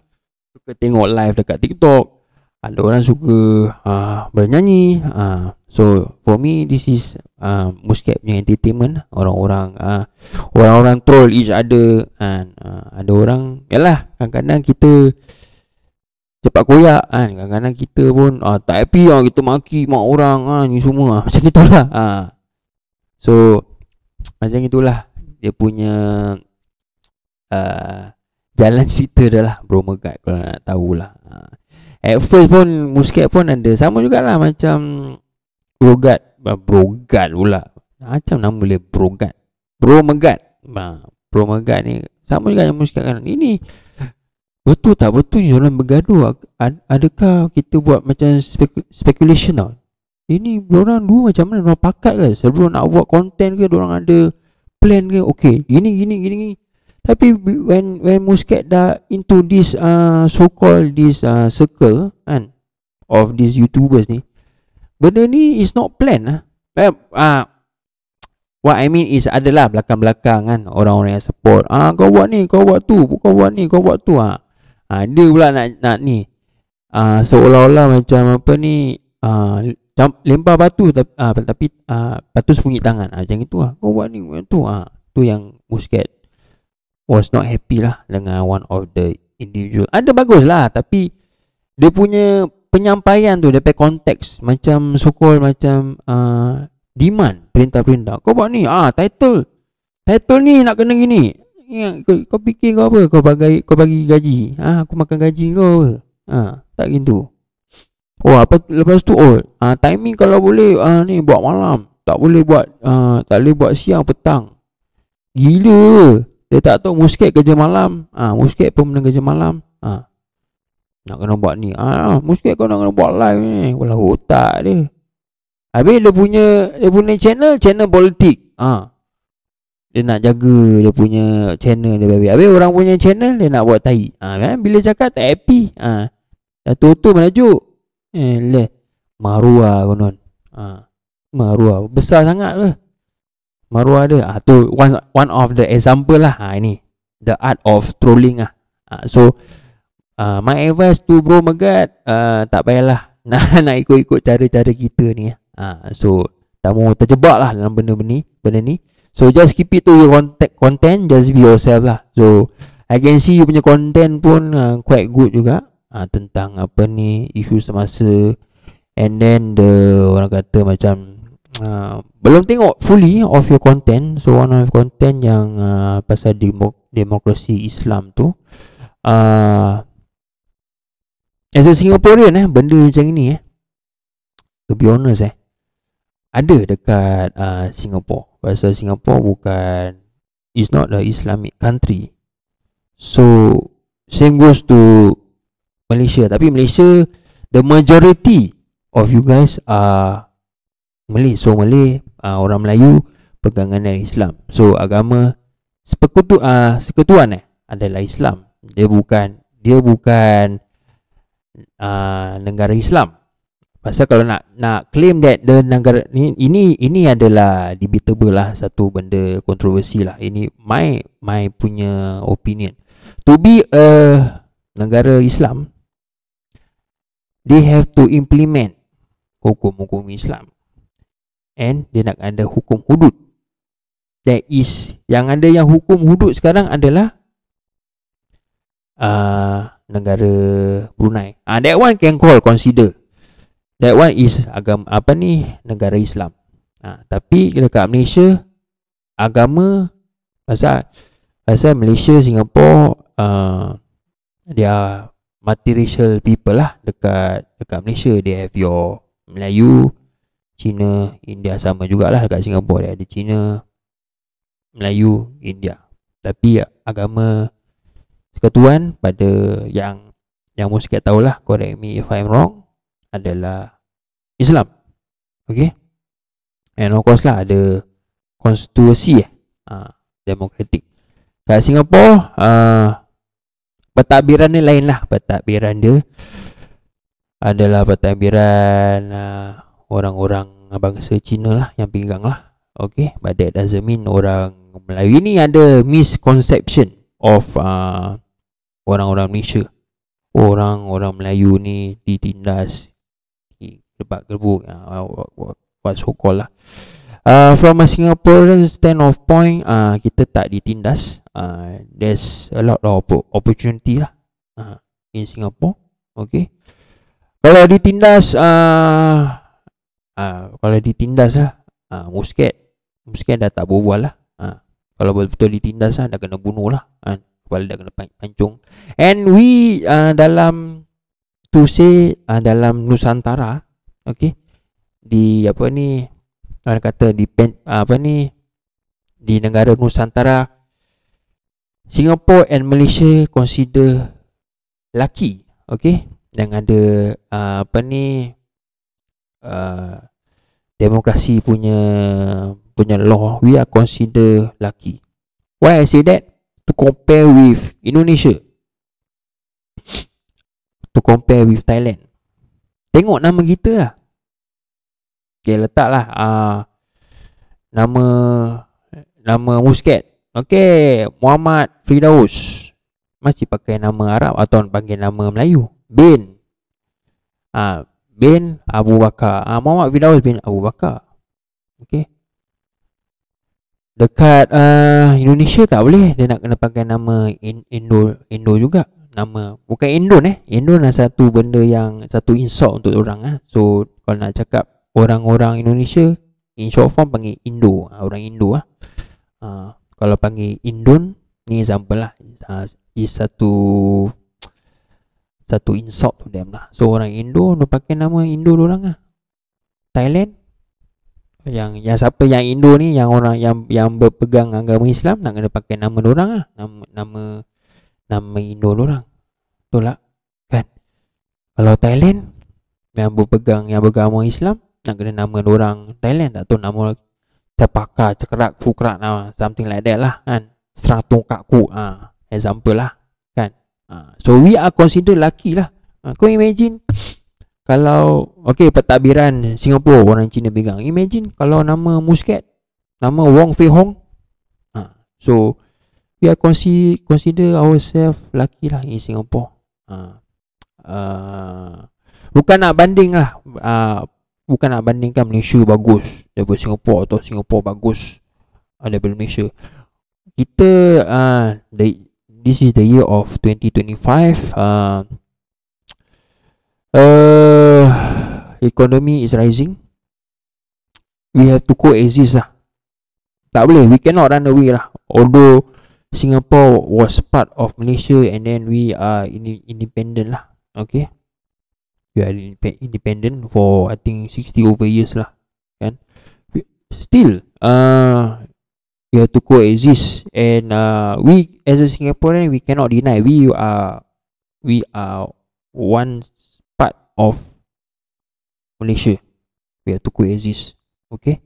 suka tengok live dekat TikTok, ada orang suka bernyanyi. So for me this is Muscat punya entertainment. Orang-orang troll each other kan. Ada orang, yalah, kadang-kadang kita cepat koyak kan. Kadang-kadang kita pun tak happy lah, kita maki mak orang ni semua macam itulah. So macam itulah dia punya jalan cerita dah lah, Bro Megat, kalau nak tahulah. At first pun Muscat pun ada sama jugalah macam Brogat pula. Macam nama boleh Brogat, Bro Megat. Bro Megat ni sama juga yang Muscat kan. Ini betul tak betul ni orang bergaduh? Adakah kita buat macam speculation tau? Ini diorang dua macam mana? Diorang pakat ke? Sebelum nak buat konten ke, diorang ada plan ke? Okay, gini. Tapi when Muscat dah into this so-called this circle kan, of these YouTubers ni, benda ni is not plan lah. What I mean is adalah belakang-belakang kan, orang-orang yang support. Kau buat ni, kau buat tu, kau buat ni, kau buat tu. Dia pula nak ni, seolah-olah macam apa ni, lempar batu tapi batu sembunyi tangan. Macam itu kau buat ni, buat tu. Tu yang Muscat was not happy lah dengan one of the individual. Ada bagus lah, tapi dia punya penyampaian tu, dia punya konteks macam so-called macam demand, perintah-perintah. Kau buat ni, title ni nak kena gini. Kau fikir kau apa? Kau bagi gaji. Aku makan gaji kau apa? Tak gitu. Apa lepas tu timing kalau boleh ni buat malam. Tak boleh buat siang petang. Gila. Dia tak tahu Muscat kerja malam. Muscat pun pernah kerja malam. Nak kena buat ni. Muscat kau nak kena buat live ni. Walau otak dia. Habis dia punya channel politik. Dia nak jaga dia punya channel dia baik. Habis orang punya channel dia nak buat tai. Bila cakap tak happy. Dah tutup menajuk. Maruah konon. Maruah besar sangat ke maruah dia. Tu one of the example lah. Ini the art of trolling lah. So my advice to Bro Megat, tak payahlah nak ikut cara-cara kita ni. So tak mau terjebak lah dalam benda ni. So just keep it to your content. Just be yourself lah. So I can see you punya content pun quite good juga. Tentang apa ni, isu semasa. And then orang kata macam belum tengok fully of your content. So one of content yang pasal demokrasi Islam tu, as a Singaporean benda macam ni to be honest ada dekat Singapore. Pasal Singapore bukan, is not a Islamic country. So same goes to Malaysia. Tapi Malaysia, the majority of you guys are Malay. So Malay, orang Melayu pegangan dari Islam. So agama sekutuan adalah Islam. Dia bukan negara Islam. Pasal kalau nak claim that the negara ini adalah debatable lah, satu benda kontroversi lah. Ini my punya opinion. To be a negara Islam, they have to implement hukum-hukum Islam, and dia nak ada hukum hudud. That is, yang ada yang hukum hudud sekarang adalah negara Brunei. That one can consider. That one is agama negara Islam. Tapi dekat Malaysia, agama pasal Malaysia, Singapore, dia multiracial people lah. Dekat Malaysia dia have your Melayu, Cina, India, sama jugalah. Dekat Singapore dia ada Cina, Melayu, India. Tapi agama Persekutuan pada yang sikit tahulah, correct me if I'm wrong, adalah Islam. Okay. And of course lah ada konstitusi demokratik. Kat Singapore pentadbiran dia lain lah. Pentadbiran dia adalah pentadbiran orang-orang bangsa Cina lah yang pegang lah. Okay. But that doesn't mean orang Melayu. Ini ada misconception of orang-orang Malaysia. Orang-orang Melayu ni ditindas, gebak-gebuk, what so called lah. From a Singaporean standpoint, kita tak ditindas. There's a lot of opportunity lah in Singapore. Okay. Kalau ditindas lah, musket dah tak berbual lah. Kalau betul-betul ditindas dah kena bunuh lah, kepala dah kena pancung. And we dalam Nusantara, okay, di orang kata di negara Nusantara, Singapore and Malaysia consider laki, okay, yang ada demokrasi punya law, we are consider laki. Why I say that? To compare with Indonesia, to compare with Thailand. Tengok nama kita lah. Okay, letaklah nama musket. Okay, Muhammad Firdaus, masih pakai nama Arab atau panggil nama Melayu, bin Abu Bakar. Muhammad Firdaus bin Abu Bakar. Okay. Dekat Indonesia tak boleh, dia nak kena pakai nama Indo juga. Nama bukan Indon Indon adalah satu benda yang satu insult untuk orang So kalau nak cakap orang-orang Indonesia, in short form panggil Indo, orang Indo kalau panggil Indon, ni example lah, is satu insult to them lah. So orang Indo dia pakai nama Indo orang Thailand, yang siapa yang Indo ni, yang orang yang berpegang agama Islam, nak kena pakai nama orang nama Indo orang. Betul tak? Kan? Kalau Thailand yang beragama Islam, nak kena nama orang Thailand, tak tahu nama Cepaka, Cekrak, Kukrak, something like that lah kan. Seratung Kakku, example lah kan. So we are consider laki lah. Kau imagine kalau pentadbiran Singapore orang Cina pegang. Imagine kalau nama musket, nama Wong Fei Hong. So we are consider ourselves laki lah in Singapore. Bukan nak banding lah, bukan nak bandingkan Malaysia bagus daripada Singapore atau Singapore bagus daripada Malaysia. Kita this is the year of 2025. Economy is rising. We have to coexist lah. Tak boleh, we cannot run away lah. Although Singapore was part of Malaysia and then we are independent lah. Okay, we are independent for I think 60 over years lah kan. Still we have to coexist, and we as a Singaporean, we cannot deny we are one part of Malaysia. We have to coexist. Okay.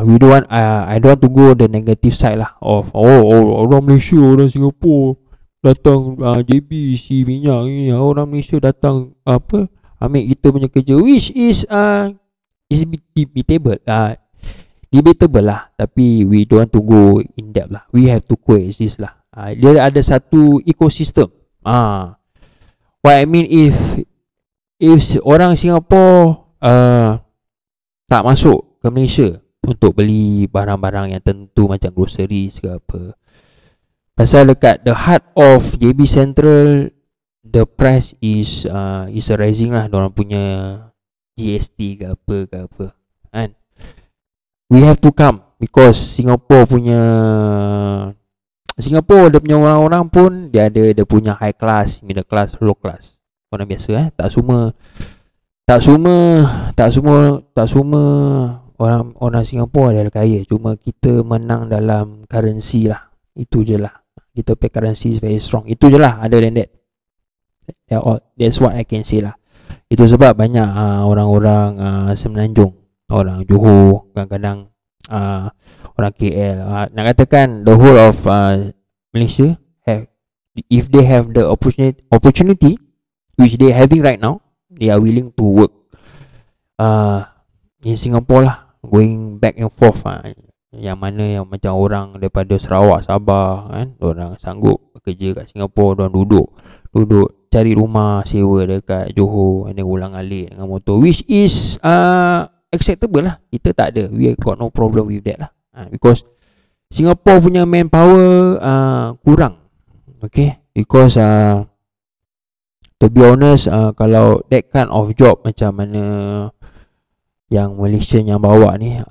We don't want I don't want to go the negative side lah of orang Malaysia, orang Singapore datang JB isi minyak ni, orang Malaysia datang ambil kita punya kerja, which is debatable, debatable lah, tapi we don't want to go in depth lah. We have to coexist lah. Dia ada satu ekosistem. What I mean, if orang Singapore tak masuk ke Malaysia untuk beli barang-barang yang tentu macam grocery ke apa, pasal dekat the heart of JB Central, the price is rising lah. Diorang punya GST ke apa kan. We have to come, because Singapore dia punya orang-orang pun dia punya high class, middle class, low class. Orang biasa tak semua orang Singapore adalah kaya. Cuma kita menang dalam currency lah. Itu je lah. Kita pay currency is very strong. Itu je lah. Other than that, that's what I can say lah. Itu sebab banyak orang-orang Semenanjung, orang Johor, kadang-kadang orang KL, nak katakan the whole of Malaysia if they have the opportunity which they having right now, they are willing to work in Singapore lah, going back and forth. Yang mana yang macam orang daripada Sarawak, Sabah kan, orang sanggup bekerja kat Singapore, orang duduk cari rumah sewa dekat Johor, and then ulang-alik dengan motor, which is acceptable lah. Kita tak ada, we got no problem with that lah, because Singapore punya manpower kurang. Okay, because to be honest, kalau that kind of job macam mana yang Malaysia yang bawa ni,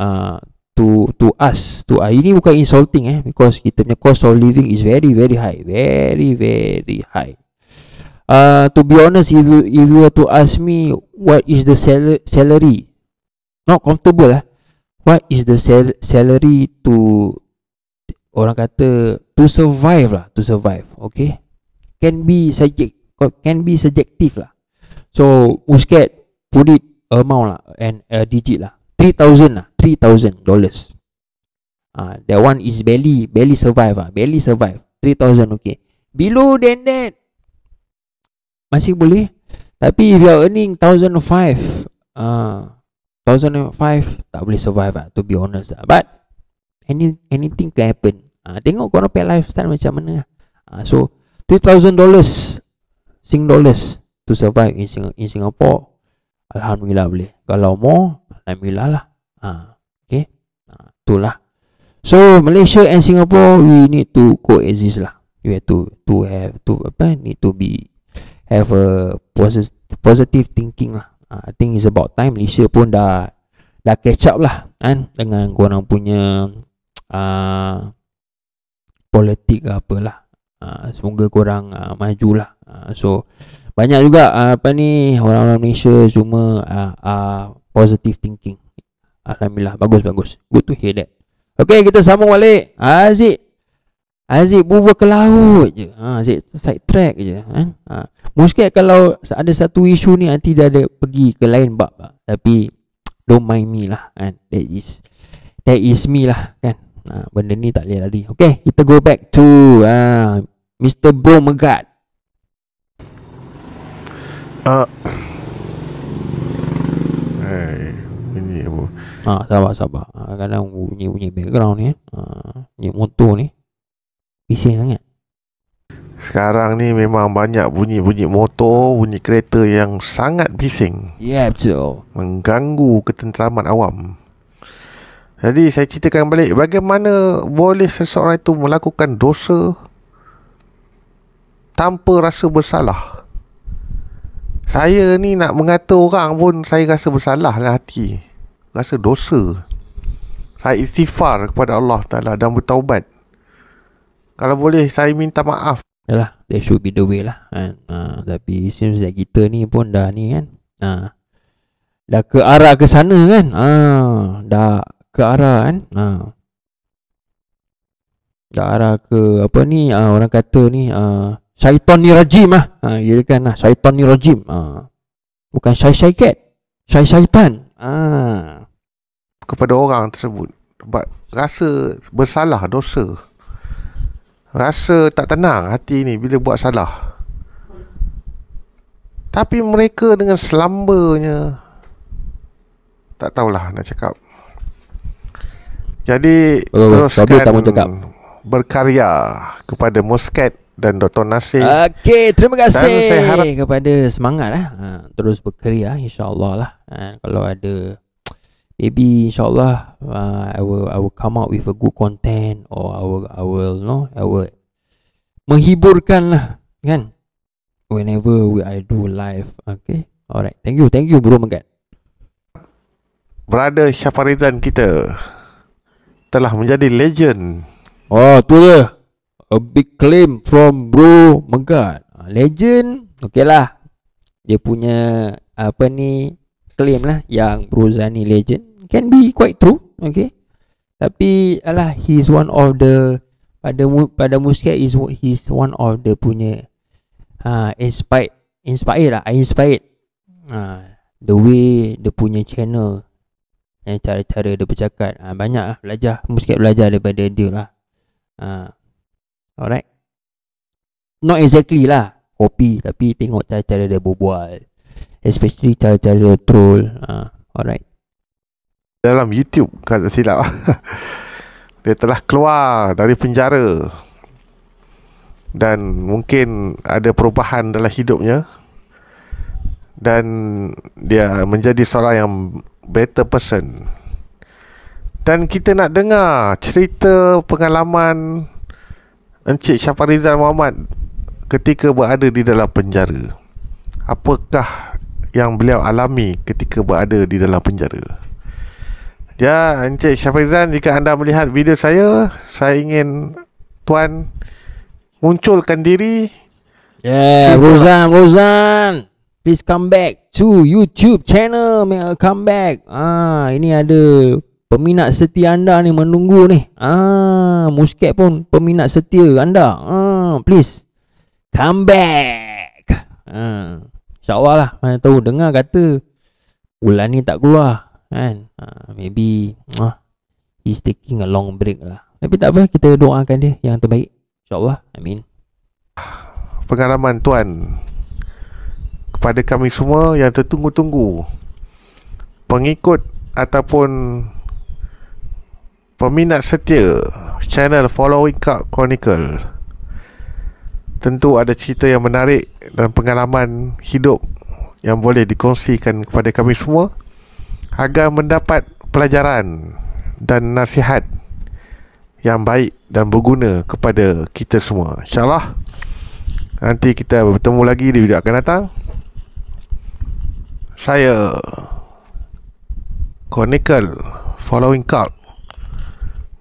to us, ini bukan insulting because kita punya cost of living is very high, very high. To be honest, if you were to ask me what is the salary, not comfortable what is the salary to, orang kata, to survive lah, okay, can be subjective lah. So Muscat put it amount lah, and a digit lah, $3,000 lah, $3,000. That one is barely survive lah, barely survive. 3,000, okay. Below than that masih boleh. Tapi if you are earning 1,500, 1,500 tak boleh survive lah, to be honest lah. But anything can happen. Tengok korang pay lifestyle macam mana. So $3,000 Sing dollars to survive in Singapore, alhamdulillah boleh. Kalau more, alhamdulillah lah. Okay, itulah. So Malaysia and Singapore, we need to coexist lah. You have to have a positive thinking lah. I think it's about time Malaysia pun dah catch up lah kan, dengan korang punya politik ke apalah. Semoga korang majulah. So banyak juga orang-orang Malaysia cuma positive thinking. Alhamdulillah, bagus. Good to hear that. Okay, kita sambung balik. Aziz berubah ke laut je. Aziz side track je kan. Muscat kalau ada satu isu ni nanti dah ada pergi ke lain bab lah. Tapi don't mind me lah kan. That is me lah kan. Benda ni tak boleh lari. Okay, kita go back to Mr. Bro Megat. Bunyi apa? Sabar. Kadang bunyi background ni bunyi motor ni bising sangat. Sekarang ni memang banyak bunyi motor, bunyi kereta yang sangat bising. Ya, betul. Mengganggu ketenteraman awam. Jadi saya ceritakan balik, bagaimana boleh seseorang itu melakukan dosa tanpa rasa bersalah. Saya ni nak mengata orang pun saya rasa bersalah dalam hati, rasa dosa. Saya istighfar kepada Allah Ta'ala dan bertaubat. Kalau boleh saya minta maaf. Yalah, that should be the way lah kan. Tapi seems like kita ni pun dah ni kan, dah ke arah ke sana kan. Dah ke arah kan. Dah arah ke apa ni, orang kata ni syaitan ni rajim lah. Dia kan lah, syaitan ni rajim. Bukan syaitan. Kepada orang tersebut sebab rasa bersalah, dosa. rasa tak tenang hati ni bila buat salah. Tapi mereka dengan selambanya, tak tahulah nak cakap. Jadi teruskan berkarya kepada Muscat dan Dr. Nasir. Okey, terima kasih. Dan saya harap kepada semangat terus berkarya, insya-Allah lah. Kalau ada, maybe insya-Allah I will come out with a good content, or I will menghiburkan lah, kan, whenever I do live. Okay, alright, thank you Bro Megat. Brother Syafarizan kita telah menjadi legend. Oh, tu dia, a big claim from Bro Megat. Legend, okay lah. Dia punya apa ni, claim lah yang Bro Zani legend, can be quite true. Okay, tapi alah, he's one of the, pada Muscat he's one of the punya inspired the way dia punya channel, cara-cara dia bercakap. Banyak lah belajar, Muscat belajar daripada dia lah. Alright, not exactly lah kopi, tapi tengok cara-cara dia berbual, especially cara-cara troll. Alright, dalam YouTube kalau tak silap. Dia telah keluar dari penjara dan mungkin ada perubahan dalam hidupnya, dan dia menjadi seorang yang better person. Dan kita nak dengar cerita pengalaman Encik Syafarizan Muhammad ketika berada di dalam penjara. Apakah yang beliau alami ketika berada di dalam penjara? Ya, Encik Syafarizan, jika anda melihat video saya ingin Tuan munculkan diri. Rozan, please come back to YouTube channel, make a comeback. Ini ada peminat setia anda ni menunggu ni. Muscat pun peminat setia anda. Please come back. InsyaAllah lah. Mana tahu dengar kata bulan ni tak keluar, kan. Maybe he's taking a long break lah. Tapi tak apa, kita doakan dia yang terbaik, InsyaAllah. Amin. Pengalaman Tuan kepada kami semua yang tertunggu-tunggu, pengikut ataupun peminat setia channel Following Card Chronicle. Tentu ada cerita yang menarik dan pengalaman hidup yang boleh dikongsikan kepada kami semua agar mendapat pelajaran dan nasihat yang baik dan berguna kepada kita semua. InsyaAllah nanti kita bertemu lagi di video akan datang. Saya Chronicle Following Card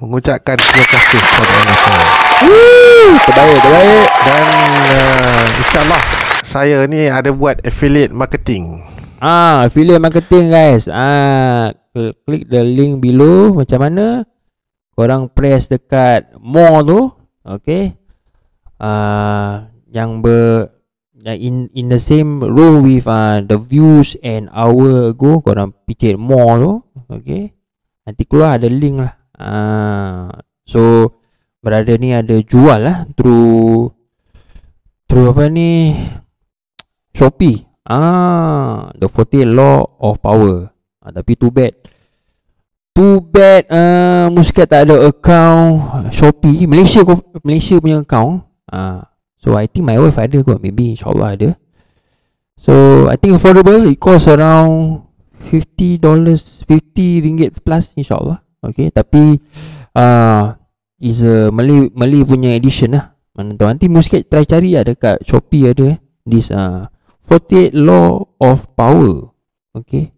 mengucapkan terima kasih kepada anda semua. Terbaik. Dan insyaAllah saya ni ada buat affiliate marketing. Affiliate marketing, guys. Klik the link below. Macam mana? Korang press dekat more tu. Okay, yang in the same row with the views an hour ago. Korang picit more tu. Okay, nanti keluar ada link lah. So berada ni ada jual lah through apa ni, Shopee. The 48 Law of Power. Tapi too bad Muscat tak ada account Shopee. Malaysia punya account. So I think my wife ada kot. Maybe insyaAllah ada. So I think affordable. It costs around $50, RM50 plus, insyaAllah. Okay, tapi is a Malay punya edition lah. Mana tahu nanti Muscat try cari lah dekat Shopee ada this 48 Law of Power. Okay,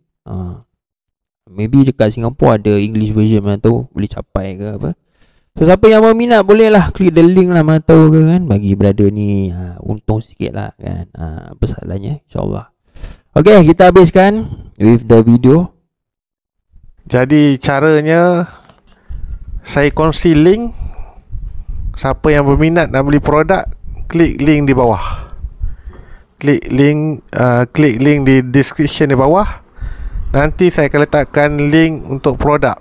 maybe dekat Singapore ada English version, mana tahu boleh capai ke apa. So siapa yang berminat boleh lah klik the link lah, mana tahu ke kan, bagi brother ni untung sikit lah kan. Apa salahnya, insyaAllah. Okay, kita habiskan with the video. Jadi caranya, saya kongsi link. Siapa yang berminat nak beli produk, klik link di bawah. Klik link di description di bawah. Nanti saya akan letakkan link untuk produk.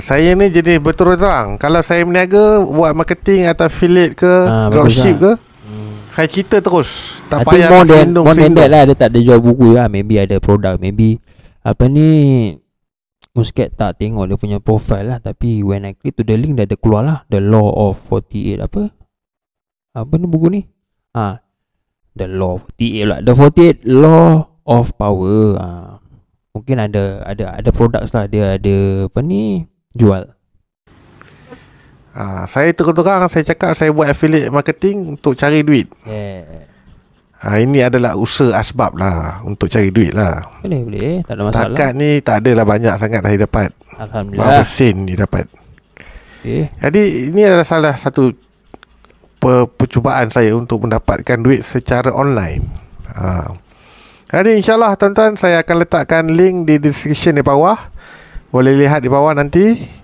Saya ni jadi betul terang, kalau saya berniaga buat marketing atau affiliate ke dropship ke, saya cerita terus. Tak payah more than that lah. Dia tak ada jual buku lah. Maybe ada produk. Maybe apa ni, Muscat tak tengok dia punya profile lah. Tapi when I click to the link, dah ada keluar lah The Law of 48. Apa ni buku ni? The Law of 48 lah. The 48 Law of Power. Mungkin ada products lah. Dia ada apa ni, jual. Saya terang-terang saya cakap saya buat affiliate marketing untuk cari duit. Ini adalah usaha asbab lah, untuk cari duit lah. Boleh, tak ada masalah. Setakat ni tak adalah banyak sangat saya dapat. Alhamdulillah. Berapa sen ni dapat. Jadi ini adalah salah satu percubaan saya untuk mendapatkan duit secara online. Jadi insyaAllah tuan-tuan, saya akan letakkan link di description di bawah. Boleh lihat di bawah nanti.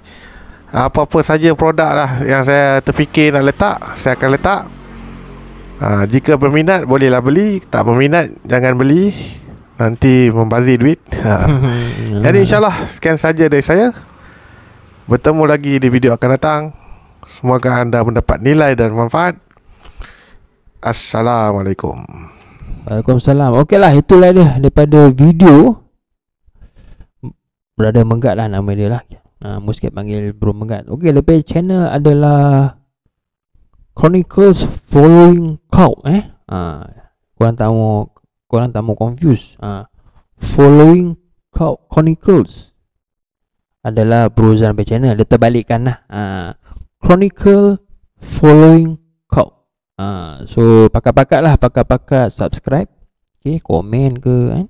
Apa-apa saja produk lah yang saya terfikir nak letak, saya akan letak. Jika berminat bolehlah beli, tak berminat jangan beli, nanti membazir duit. Jadi insyaAllah sekian saja dari saya. Bertemu lagi di video akan datang. Semoga anda mendapat nilai dan manfaat. Assalamualaikum. Waalaikumsalam. Okey lah, itulah dia daripada video Brother Menggat lah nama dia lah. Muscat panggil Bro Menggat. Okey, lepas channel adalah Chronicles Following Cult. Korang tak mau confuse. Following Cult Chronicles adalah Bro Zan punya channel. Dia terbalikkan lah. Chronicle Following Cult. So pakat-pakat lah, pakat-pakat subscribe, okay, komen ke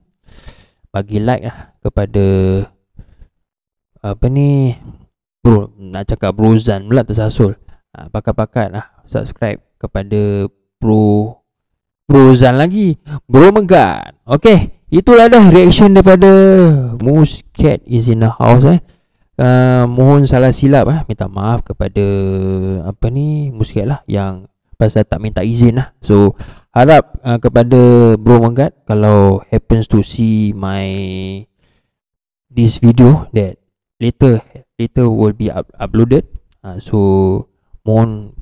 bagi like lah kepada apa ni, bro, nak cakap Bro Zan pula tersasul. Pakat-pakat lah subscribe kepada Bro Zan lagi, Bro Menggat. Okay, itulah dah reaction daripada Muscat is in the house. Mohon salah silap, minta maaf kepada apa ni, Muscat lah yang pasal tak minta izin lah. So harap kepada Bro Menggat, kalau happens to see this video that later will be uploaded, so mohon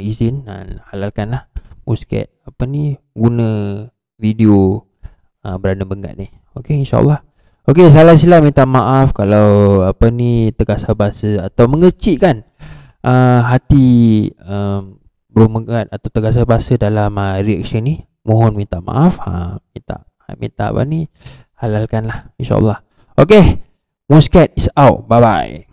izin dan halalkan lah Muscat apa ni guna video Brother Menggat ni. Okay, insyaAllah. Okay, salah silap minta maaf kalau apa ni terkasar bahasa atau mengecikkan hati Bro Menggat atau terkasar bahasa dalam reaction ni. Mohon minta maaf. Minta apa ni, halalkan lah, insyaAllah. Okay, Muscat is out. Bye bye.